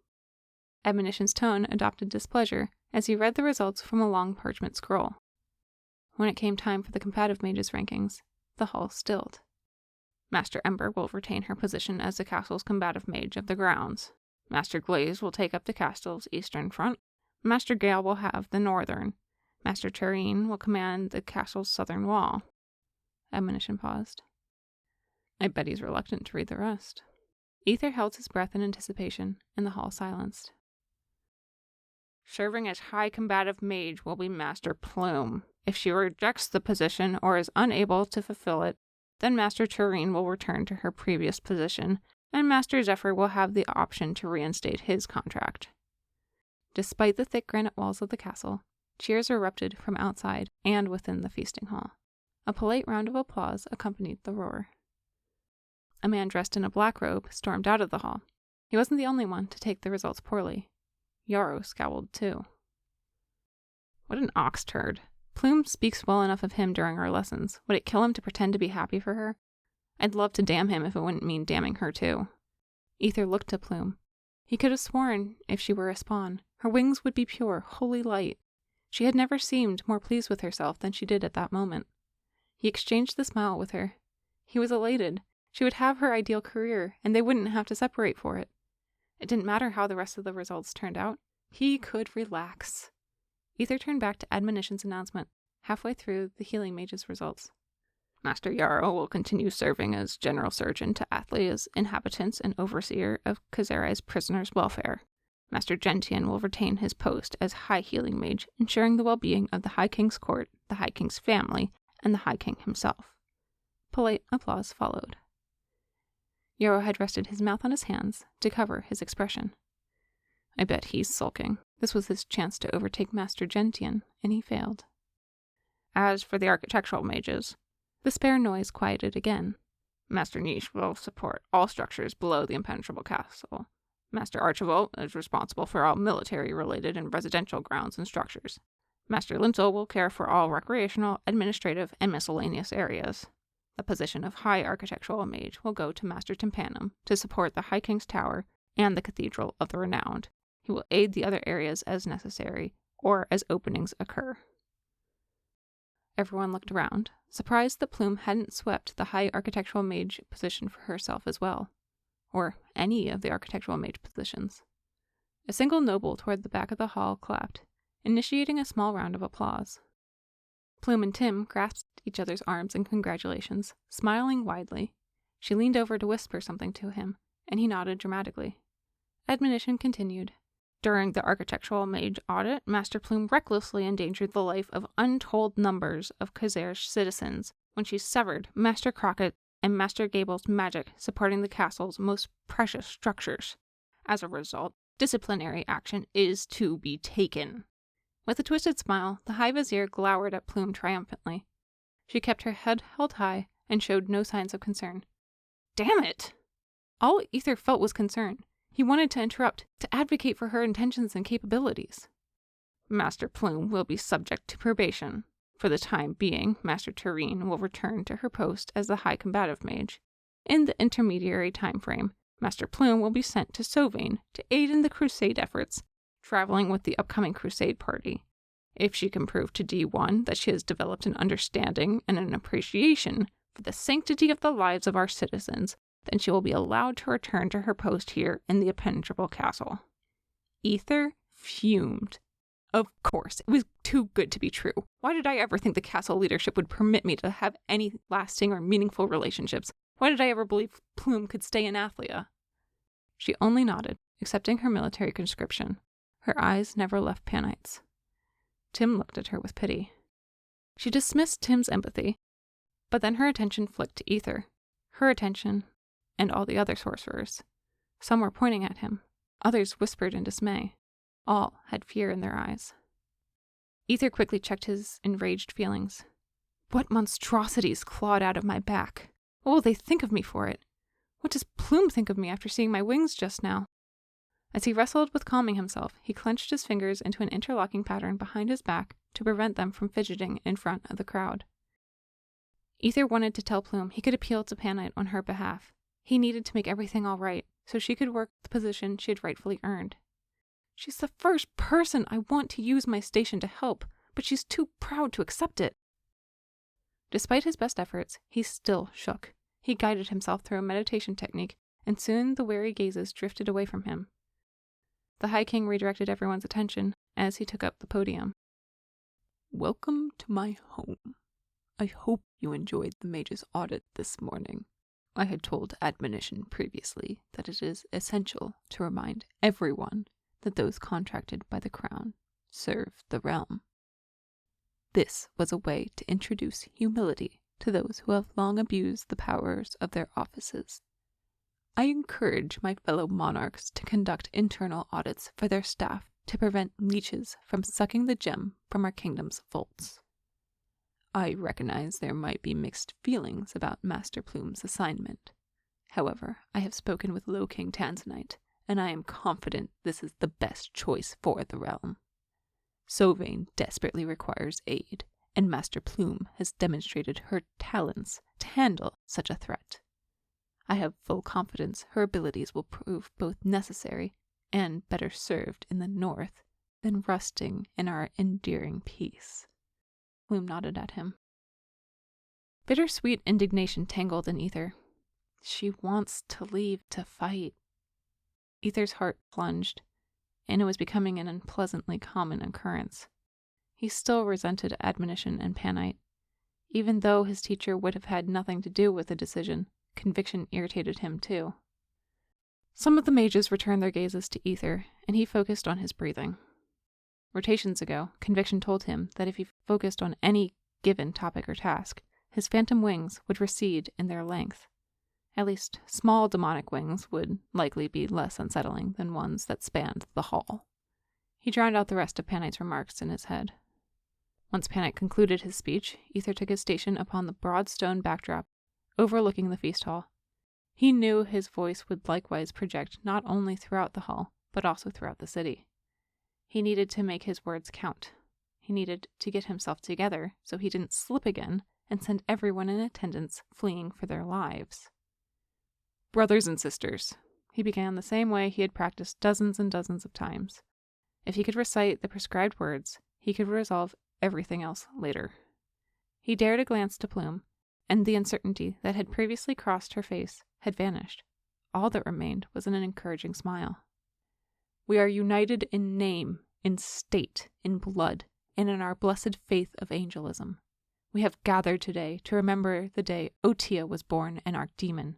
Admonition's tone adopted displeasure as he read the results from a long parchment scroll. When it came time for the combative mage's rankings, the hall stilled. Master Ember will retain her position as the castle's combative mage of the grounds. Master Glaze will take up the castle's eastern front. Master Gale will have the northern. Master Tureen will command the castle's southern wall. Admonition paused. I bet he's reluctant to read the rest. Ether held his breath in anticipation, and the hall silenced. Serving as High Combative Mage will be Master Plume. If she rejects the position or is unable to fulfill it, then Master Tureen will return to her previous position, and Master Zephyr will have the option to reinstate his contract. Despite the thick granite walls of the castle, cheers erupted from outside and within the feasting hall. A polite round of applause accompanied the roar. A man dressed in a black robe stormed out of the hall. He wasn't the only one to take the results poorly. Yarrow scowled too. What an ox turd. Plume speaks well enough of him during our lessons. Would it kill him to pretend to be happy for her? I'd love to damn him if it wouldn't mean damning her too. Ether looked to Plume. He could have sworn, if she were a spawn, her wings would be pure, holy light. She had never seemed more pleased with herself than she did at that moment. He exchanged the smile with her. He was elated. She would have her ideal career, and they wouldn't have to separate for it. It didn't matter how the rest of the results turned out. He could relax. Ether turned back to Admonition's announcement, halfway through the Healing Mage's results. Master Yarrow will continue serving as General Surgeon to Athlea's inhabitants and Overseer of Coserai's prisoners' welfare. Master Gentian will retain his post as High Healing Mage, ensuring the well-being of the High King's court, the High King's family, and the High King himself. Polite applause followed. Yarrow had rested his mouth on his hands to cover his expression. I bet he's sulking. This was his chance to overtake Master Gentian, and he failed. As for the architectural mages, the spare noise quieted again. Master Niche will support all structures below the impenetrable castle. Master Archivol is responsible for all military-related and residential grounds and structures. Master Linsel will care for all recreational, administrative, and miscellaneous areas. The position of High Architectural Mage will go to Master Tympanum to support the High King's Tower and the Cathedral of the Renowned. He will aid the other areas as necessary, or as openings occur. Everyone looked around, surprised that Plume hadn't swept the High Architectural Mage position for herself as well, or any of the Architectural Mage positions. A single noble toward the back of the hall clapped, initiating a small round of applause. Plume and Tim grasped each other's arms in congratulations, smiling widely. She leaned over to whisper something to him, and he nodded dramatically. Admonition continued. During the Architectural Mage audit, Master Plume recklessly endangered the life of untold numbers of Coserai citizens when she severed Master Crockett and Master Gable's magic supporting the castle's most precious structures. As a result, disciplinary action is to be taken. With a twisted smile, the High Vizier glowered at Plume triumphantly. She kept her head held high and showed no signs of concern. Damn it! All Ether felt was concern. He wanted to interrupt, to advocate for her intentions and capabilities. Master Plume will be subject to probation. For the time being, Master Tureen will return to her post as the High Combative Mage. In the intermediary time frame, Master Plume will be sent to Sovane to aid in the crusade efforts, traveling with the upcoming crusade party. If she can prove to D1 that she has developed an understanding and an appreciation for the sanctity of the lives of our citizens, then she will be allowed to return to her post here in the impenetrable castle. Ether fumed. Of course, it was too good to be true. Why did I ever think the castle leadership would permit me to have any lasting or meaningful relationships? Why did I ever believe Plume could stay in Athlia? She only nodded, accepting her military conscription. Her eyes never left Panite's. Tim looked at her with pity. She dismissed Tim's empathy, but then her attention flicked to Ether. Her attention, and all the other sorcerers. Some were pointing at him. Others whispered in dismay. All had fear in their eyes. Ether quickly checked his enraged feelings. What monstrosities clawed out of my back? What will they think of me for it? What does Plume think of me after seeing my wings just now? As he wrestled with calming himself, he clenched his fingers into an interlocking pattern behind his back to prevent them from fidgeting in front of the crowd. Ether wanted to tell Plume he could appeal to Panite on her behalf. He needed to make everything all right, so she could work the position she had rightfully earned. She's the first person I want to use my station to help, but she's too proud to accept it. Despite his best efforts, he still shook. He guided himself through a meditation technique, and soon the wary gazes drifted away from him. The High King redirected everyone's attention as he took up the podium. Welcome to my home. I hope you enjoyed the mage's audit this morning. I had told Admonition previously that it is essential to remind everyone that those contracted by the crown serve the realm. This was a way to introduce humility to those who have long abused the powers of their offices. I encourage my fellow monarchs to conduct internal audits for their staff to prevent leeches from sucking the gem from our kingdom's vaults. I recognize there might be mixed feelings about Master Plume's assignment. However, I have spoken with Low King Tanzanite, and I am confident this is the best choice for the realm. Sovane desperately requires aid, and Master Plume has demonstrated her talents to handle such a threat. I have full confidence her abilities will prove both necessary and better served in the north than rusting in our endearing peace. Plume nodded at him. Bittersweet indignation tangled in Ether. She wants to leave to fight. Ether's heart plunged, and it was becoming an unpleasantly common occurrence. He still resented Admonition and Panite. Even though his teacher would have had nothing to do with the decision, conviction irritated him too. Some of the mages returned their gazes to Ether, and he focused on his breathing. Rotations ago, conviction told him that if he focused on any given topic or task, his phantom wings would recede in their length. At least, small demonic wings would likely be less unsettling than ones that spanned the hall. He drowned out the rest of Panite's remarks in his head. Once Panite concluded his speech, Ether took his station upon the broad stone backdrop, overlooking the feast hall. He knew his voice would likewise project not only throughout the hall, but also throughout the city. He needed to make his words count. He needed to get himself together so he didn't slip again and send everyone in attendance fleeing for their lives. Brothers and sisters, he began the same way he had practiced dozens and dozens of times. If he could recite the prescribed words, he could resolve everything else later. He dared a glance to Plume, and the uncertainty that had previously crossed her face had vanished. All that remained was an encouraging smile. We are united in name, in state, in blood, and in our blessed faith of angelism. We have gathered today to remember the day Otia was born an archdemon.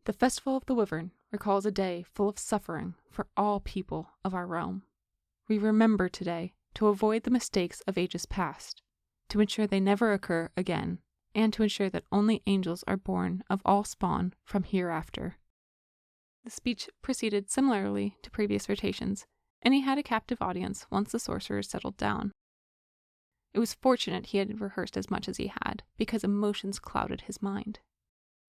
The Festival of the Wyvern recalls a day full of suffering for all people of our realm. We remember today to avoid the mistakes of ages past, to ensure they never occur again, and to ensure that only angels are born of all spawn from hereafter. The speech proceeded similarly to previous rotations, and he had a captive audience once the sorcerers settled down. It was fortunate he had rehearsed as much as he had, because emotions clouded his mind.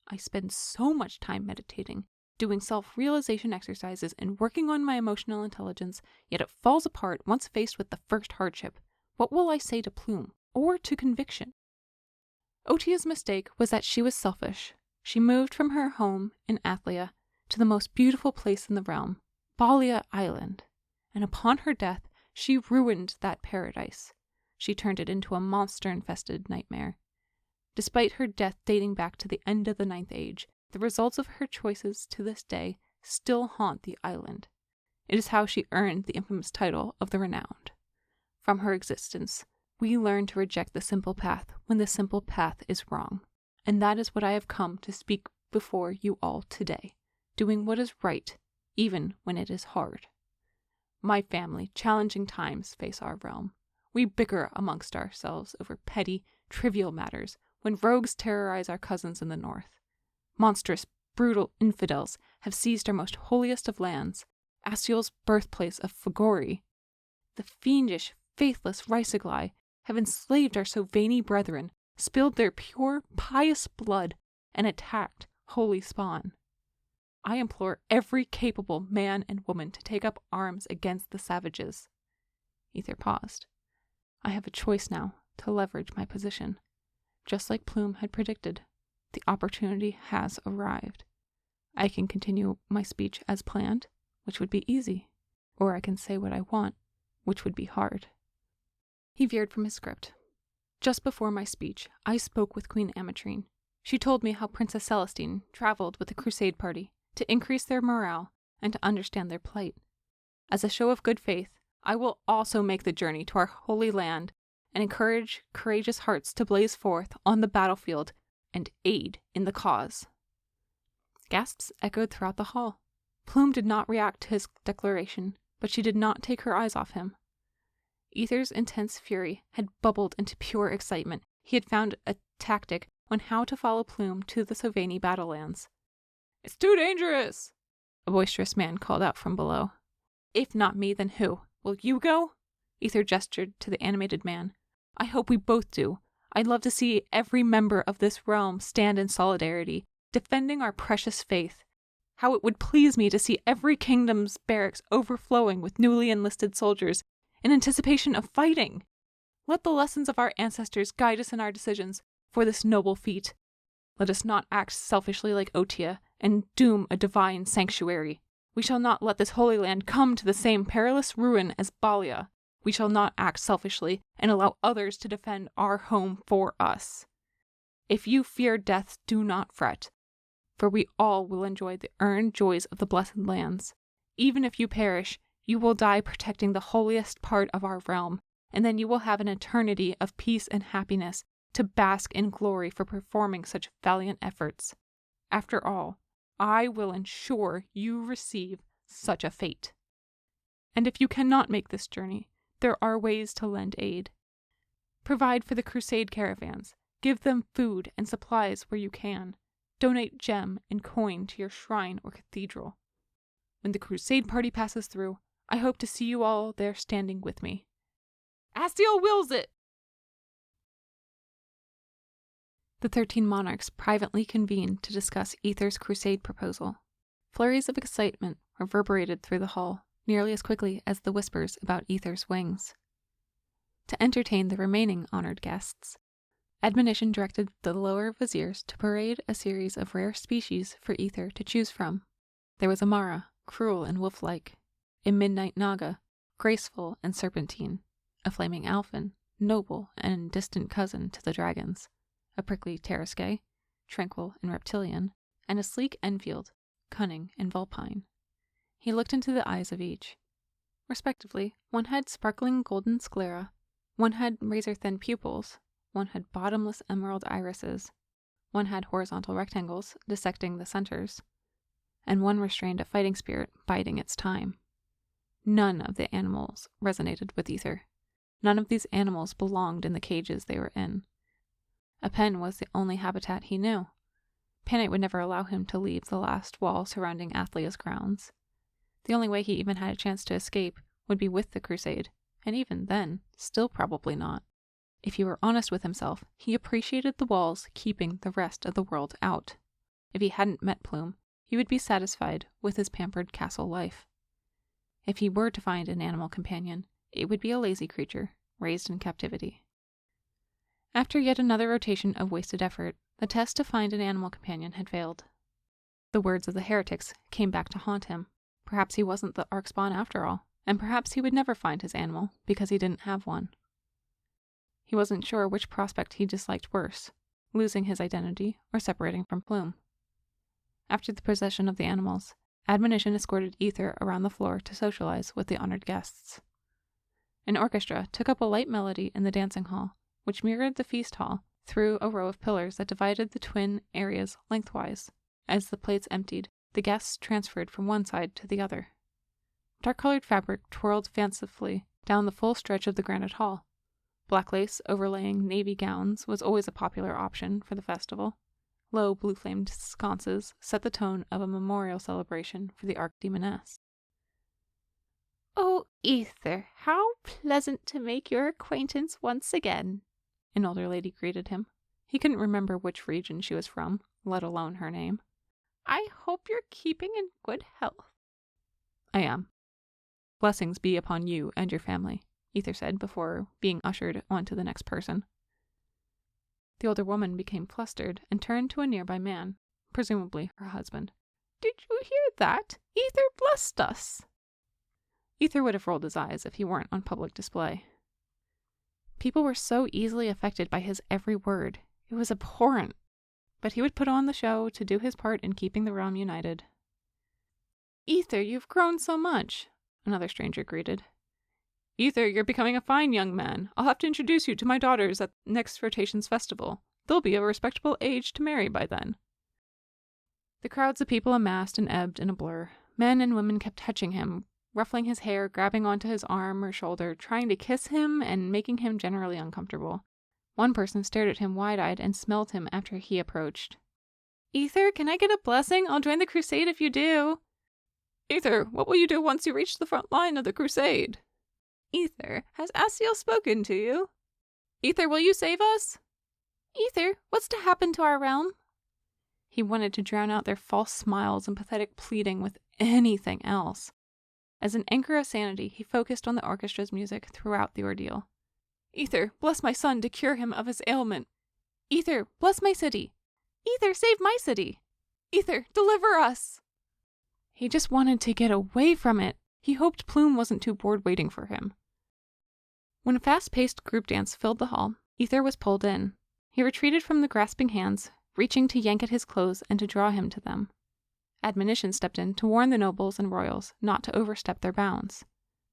I spend so much time meditating, doing self-realization exercises, and working on my emotional intelligence, yet it falls apart once faced with the first hardship. What will I say to Plume, or to conviction? Otia's mistake was that she was selfish. She moved from her home in Athlia to the most beautiful place in the realm, Balia Island, and upon her death she ruined that paradise. She turned it into a monster-infested nightmare. Despite her death dating back to the end of the Ninth Age, the results of her choices to this day still haunt the island. It is how she earned the infamous title of the Renowned. From her existence, we learn to reject the simple path when the simple path is wrong. And that is what I have come to speak before you all today, doing what is right, even when it is hard. My family, challenging times face our realm. We bicker amongst ourselves over petty, trivial matters when rogues terrorize our cousins in the north. Monstrous, brutal infidels have seized our most holiest of lands, Asiel's birthplace of Fagori. The fiendish, faithless Rhysagli have enslaved our Sovani brethren, spilled their pure, pious blood, and attacked holy spawn. I implore every capable man and woman to take up arms against the savages. Ether paused. I have a choice now to leverage my position. Just like Plume had predicted, the opportunity has arrived. I can continue my speech as planned, which would be easy, or I can say what I want, which would be hard. He veered from his script. Just before my speech, I spoke with Queen Amatrine. She told me how Princess Celestine traveled with the crusade party to increase their morale and to understand their plight. As a show of good faith, I will also make the journey to our holy land and encourage courageous hearts to blaze forth on the battlefield and aid in the cause. Gasps echoed throughout the hall. Plume did not react to his declaration, but she did not take her eyes off him. Ether's intense fury had bubbled into pure excitement. He had found a tactic on how to follow Plume to the Sovani battlelands. "It's too dangerous!" a boisterous man called out from below. "If not me, then who? Will you go?" Ether gestured to the animated man. "I hope we both do. I'd love to see every member of this realm stand in solidarity, defending our precious faith. How it would please me to see every kingdom's barracks overflowing with newly enlisted soldiers in anticipation of fighting. Let the lessons of our ancestors guide us in our decisions for this noble feat. Let us not act selfishly like Otia and doom a divine sanctuary. We shall not let this holy land come to the same perilous ruin as Balia. We shall not act selfishly and allow others to defend our home for us. If you fear death, do not fret, for we all will enjoy the earned joys of the blessed lands. Even if you perish, you will die protecting the holiest part of our realm, and then you will have an eternity of peace and happiness to bask in glory for performing such valiant efforts. After all, I will ensure you receive such a fate. And if you cannot make this journey, there are ways to lend aid. Provide for the crusade caravans, Give them food and supplies where you can. Donate gem and coin to your shrine or cathedral. When the crusade party passes through, I hope to see you all there standing with me. Astiel wills it! The 13 monarchs privately convened to discuss Aether's crusade proposal. Flurries of excitement reverberated through the hall, nearly as quickly as the whispers about Aether's wings. To entertain the remaining honored guests, Admonition directed the lower viziers to parade a series of rare species for Aether to choose from. There was a Mara, cruel and wolf-like, a midnight Naga, graceful and serpentine, a flaming Alphin, noble and distant cousin to the dragons, a prickly Tarrasque, tranquil and reptilian, and a sleek Enfield, cunning and vulpine. He looked into the eyes of each. Respectively, one had sparkling golden sclera, one had razor-thin pupils, one had bottomless emerald irises, one had horizontal rectangles dissecting the centers, and one restrained a fighting spirit biding its time. None of the animals resonated with Aether. None of these animals belonged in the cages they were in. A pen was the only habitat he knew. Panite would never allow him to leave the last wall surrounding Athlia's grounds. The only way he even had a chance to escape would be with the crusade, and even then, still probably not. If he were honest with himself, he appreciated the walls keeping the rest of the world out. If he hadn't met Plume, he would be satisfied with his pampered castle life. If he were to find an animal companion, it would be a lazy creature, raised in captivity. After yet another rotation of wasted effort, the test to find an animal companion had failed. The words of the heretics came back to haunt him. Perhaps he wasn't the Archspawn after all, and perhaps he would never find his animal because he didn't have one. He wasn't sure which prospect he disliked worse, losing his identity or separating from Plume. After the possession of the animals, Admonition escorted Aether around the floor to socialize with the honored guests. An orchestra took up a light melody in the dancing hall, which mirrored the feast hall through a row of pillars that divided the twin areas lengthwise. As the plates emptied, the guests transferred from one side to the other. Dark-colored fabric twirled fancifully down the full stretch of the granite hall. Black lace overlaying navy gowns was always a popular option for the festival. Low blue-flamed sconces set the tone of a memorial celebration for the Archdemoness. "Oh, Aether, how pleasant to make your acquaintance once again," an older lady greeted him. He couldn't remember which region she was from, let alone her name. "I hope you're keeping in good health." "I am. Blessings be upon you and your family," Aether said before being ushered on to the next person. The older woman became flustered and turned to a nearby man, presumably her husband. "Did you hear that? Aether blessed us." Aether would have rolled his eyes if he weren't on public display. People were so easily affected by his every word. It was abhorrent. But he would put on the show to do his part in keeping the realm united. "Aether, you've grown so much," another stranger greeted. "Aether, you're becoming a fine young man. I'll have to introduce you to my daughters at next rotation's festival. They'll be a respectable age to marry by then." The crowds of people amassed and ebbed in a blur. Men and women kept touching him, ruffling his hair, grabbing onto his arm or shoulder, trying to kiss him and making him generally uncomfortable. One person stared at him wide-eyed and smelled him after he approached. "Aether, can I get a blessing? I'll join the crusade if you do." "Aether, what will you do once you reach the front line of the crusade?" "Aether, has Astiel spoken to you?" "Aether, will you save us?" "Aether, what's to happen to our realm?" He wanted to drown out their false smiles and pathetic pleading with anything else. As an anchor of sanity, he focused on the orchestra's music throughout the ordeal. "Aether, bless my son to cure him of his ailment. Aether, bless my city. Aether, save my city. Aether, deliver us." He just wanted to get away from it. He hoped Plume wasn't too bored waiting for him. When a fast-paced group dance filled the hall, Aether was pulled in. He retreated from the grasping hands, reaching to yank at his clothes and to draw him to them. Admonition stepped in to warn the nobles and royals not to overstep their bounds.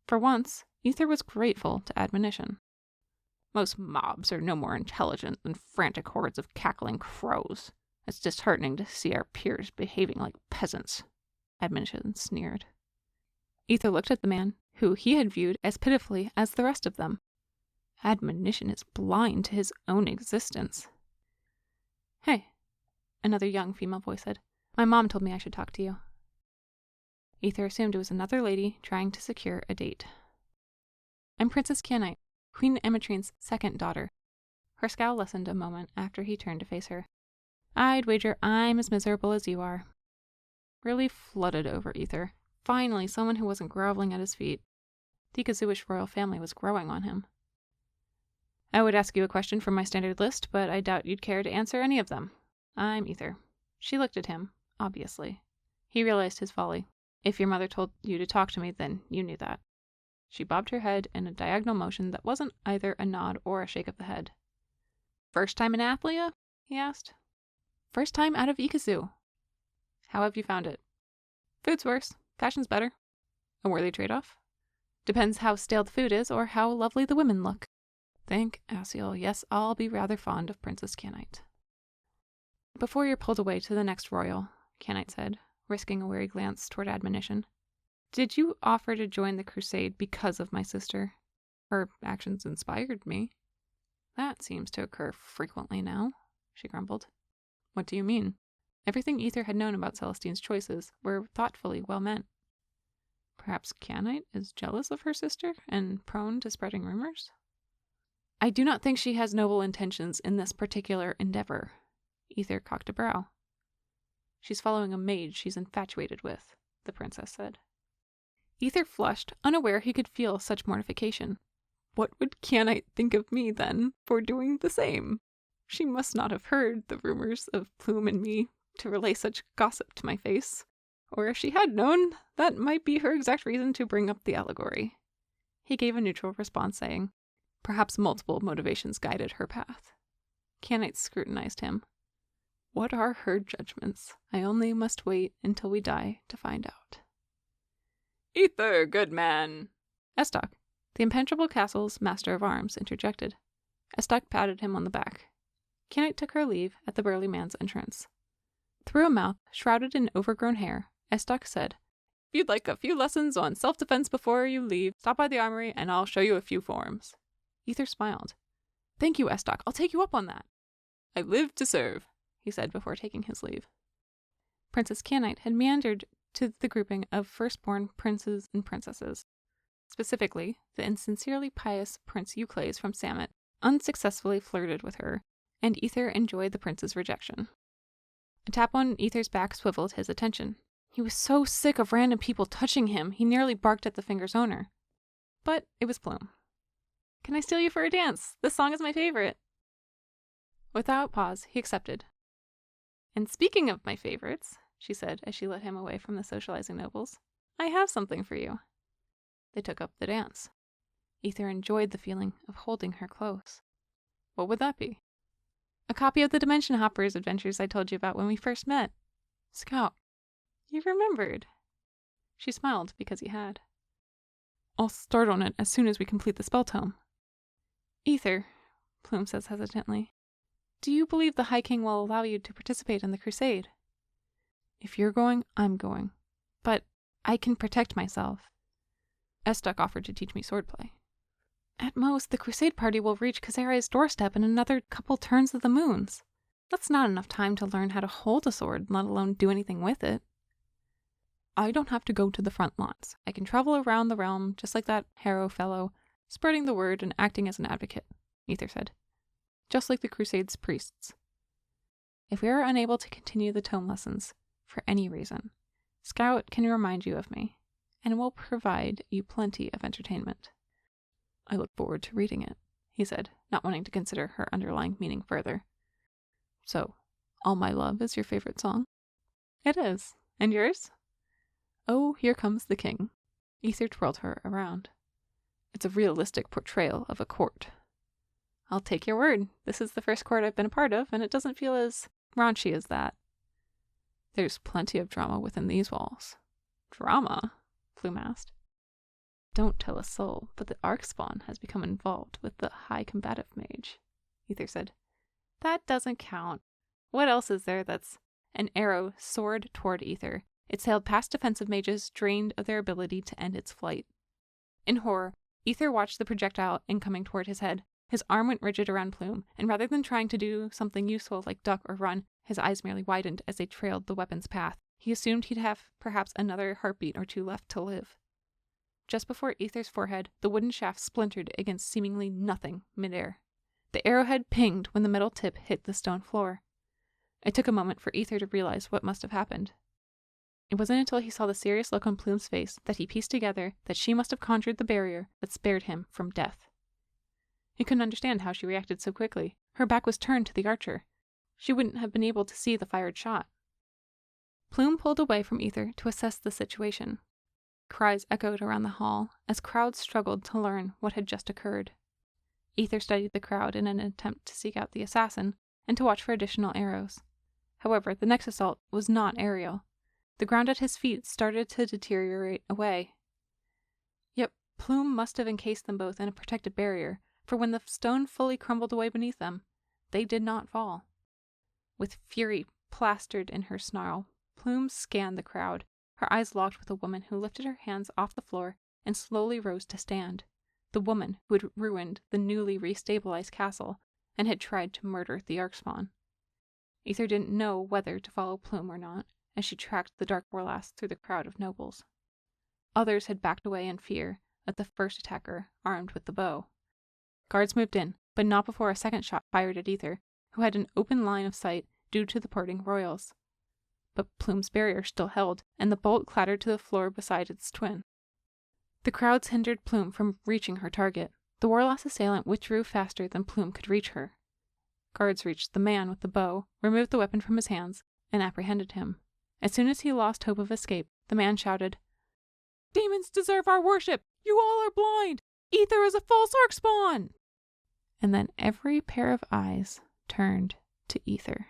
For once, Aether was grateful to Admonition. "Most mobs are no more intelligent than frantic hordes of cackling crows. It's disheartening to see our peers behaving like peasants," Admonition sneered. Aether looked at the man, who he had viewed as pitifully as the rest of them. Admonition is blind to his own existence. Hey, another young female voice said. My mom told me I should talk to you. Ether assumed it was another lady trying to secure a date. I'm Princess Canite, Queen Amatrine's second daughter. Her scowl lessened a moment after he turned to face her. I'd wager I'm as miserable as you are. Relief flooded over Ether. Finally, someone who wasn't groveling at his feet. The Ikazuish royal family was growing on him. I would ask you a question from my standard list, but I doubt you'd care to answer any of them. I'm Ether. She looked at him, obviously. He realized his folly. If your mother told you to talk to me, then you knew that. She bobbed her head in a diagonal motion that wasn't either a nod or a shake of the head. First time in Athlia? He asked. First time out of Ikazu. How have you found it? Food's worse. Fashion's better. A worthy trade-off? Depends how stale the food is or how lovely the women look. Think, Asiel. Yes, I'll be rather fond of Princess Canite. Before you're pulled away to the next royal, Canite said, risking a wary glance toward admonition. Did you offer to join the crusade because of my sister? Her actions inspired me. That seems to occur frequently now, she grumbled. What do you mean? Everything Ether had known about Celestine's choices were thoughtfully well meant. Perhaps Canite is jealous of her sister and prone to spreading rumors? I do not think she has noble intentions in this particular endeavor. Ether cocked a brow. She's following a mage she's infatuated with, the princess said. Ether flushed, unaware he could feel such mortification. What would Canite think of me, then, for doing the same? She must not have heard the rumors of Plume and me to relay such gossip to my face. Or if she had known, that might be her exact reason to bring up the allegory. He gave a neutral response, saying, perhaps multiple motivations guided her path. Canite scrutinized him. What are her judgments? I only must wait until we die to find out. Ether, good man! Estok, the impenetrable castle's master of arms, interjected. Estok patted him on the back. Canite took her leave at the burly man's entrance. Through a mouth shrouded in overgrown hair, Estok said, If you'd like a few lessons on self-defense before you leave, stop by the armory and I'll show you a few forms. Ether smiled. Thank you, Estok. I'll take you up on that. I live to serve, he said before taking his leave. Princess Canite had meandered to the grouping of firstborn princes and princesses. Specifically, the insincerely pious Prince Euclase from Samet unsuccessfully flirted with her, and Ether enjoyed the prince's rejection. A tap on Ether's back swiveled his attention. He was so sick of random people touching him, he nearly barked at the finger's owner. But it was Plume. Can I steal you for a dance? This song is my favorite. Without pause, he accepted. And speaking of my favorites, she said as she led him away from the socializing nobles, I have something for you. They took up the dance. Ether enjoyed the feeling of holding her close. What would that be? A copy of the Dimension Hoppers adventures I told you about when we first met. Scout, you remembered. She smiled because he had. I'll start on it as soon as we complete the spell tome. Ether, Plume says hesitantly, do you believe the High King will allow you to participate in the crusade? If you're going, I'm going. But I can protect myself. Estok offered to teach me swordplay. At most, the crusade party will reach Coserai's doorstep in another couple turns of the moons. That's not enough time to learn how to hold a sword, let alone do anything with it. I don't have to go to the front lines. I can travel around the realm, just like that Harrow fellow, spreading the word and acting as an advocate, Ether said. Just like the Crusade's priests. If we are unable to continue the tome lessons, for any reason, Scout can remind you of me, and will provide you plenty of entertainment. I look forward to reading it, he said, not wanting to consider her underlying meaning further. So, All My Love is your favorite song? It is. And yours? Oh, Here Comes the King. Ether twirled her around. It's a realistic portrayal of a court. I'll take your word. This is the first court I've been a part of, and it doesn't feel as raunchy as that. There's plenty of drama within these walls. Drama? Plume asked. Don't tell a soul, but the Archspawn has become involved with the High Combative Mage, Ether said. That doesn't count. What else is there that's... An arrow soared toward Ether. It sailed past defensive mages, drained of their ability to end its flight. In horror, Ether watched the projectile incoming toward his head. His arm went rigid around Plume, and rather than trying to do something useful like duck or run, his eyes merely widened as they trailed the weapon's path. He assumed he'd have perhaps another heartbeat or two left to live. Just before Ether's forehead, the wooden shaft splintered against seemingly nothing midair. The arrowhead pinged when the metal tip hit the stone floor. It took a moment for Ether to realize what must have happened. It wasn't until he saw the serious look on Plume's face that he pieced together that she must have conjured the barrier that spared him from death. He couldn't understand how she reacted so quickly. Her back was turned to the archer. She wouldn't have been able to see the fired shot. Plume pulled away from Ether to assess the situation. Cries echoed around the hall as crowds struggled to learn what had just occurred. Ether studied the crowd in an attempt to seek out the assassin and to watch for additional arrows. However, the next assault was not aerial. The ground at his feet started to deteriorate away. Yet Plume must have encased them both in a protective barrier, for when the stone fully crumbled away beneath them, they did not fall. With fury plastered in her snarl, Plume scanned the crowd, her eyes locked with a woman who lifted her hands off the floor and slowly rose to stand. The woman who had ruined the newly restabilized castle and had tried to murder the Archspawn. Ether didn't know whether to follow Plume or not, as she tracked the dark warlass through the crowd of nobles. Others had backed away in fear at the first attacker, armed with the bow. Guards moved in, but not before a second shot fired at Ether, who had an open line of sight due to the parting royals. But Plume's barrier still held, and the bolt clattered to the floor beside its twin. The crowds hindered Plume from reaching her target. The warlass assailant withdrew faster than Plume could reach her. Guards reached the man with the bow, removed the weapon from his hands, and apprehended him. As soon as he lost hope of escape, the man shouted, "Demons deserve our worship! You all are blind! Ether is a false Archspawn!" And then every pair of eyes turned to Ether.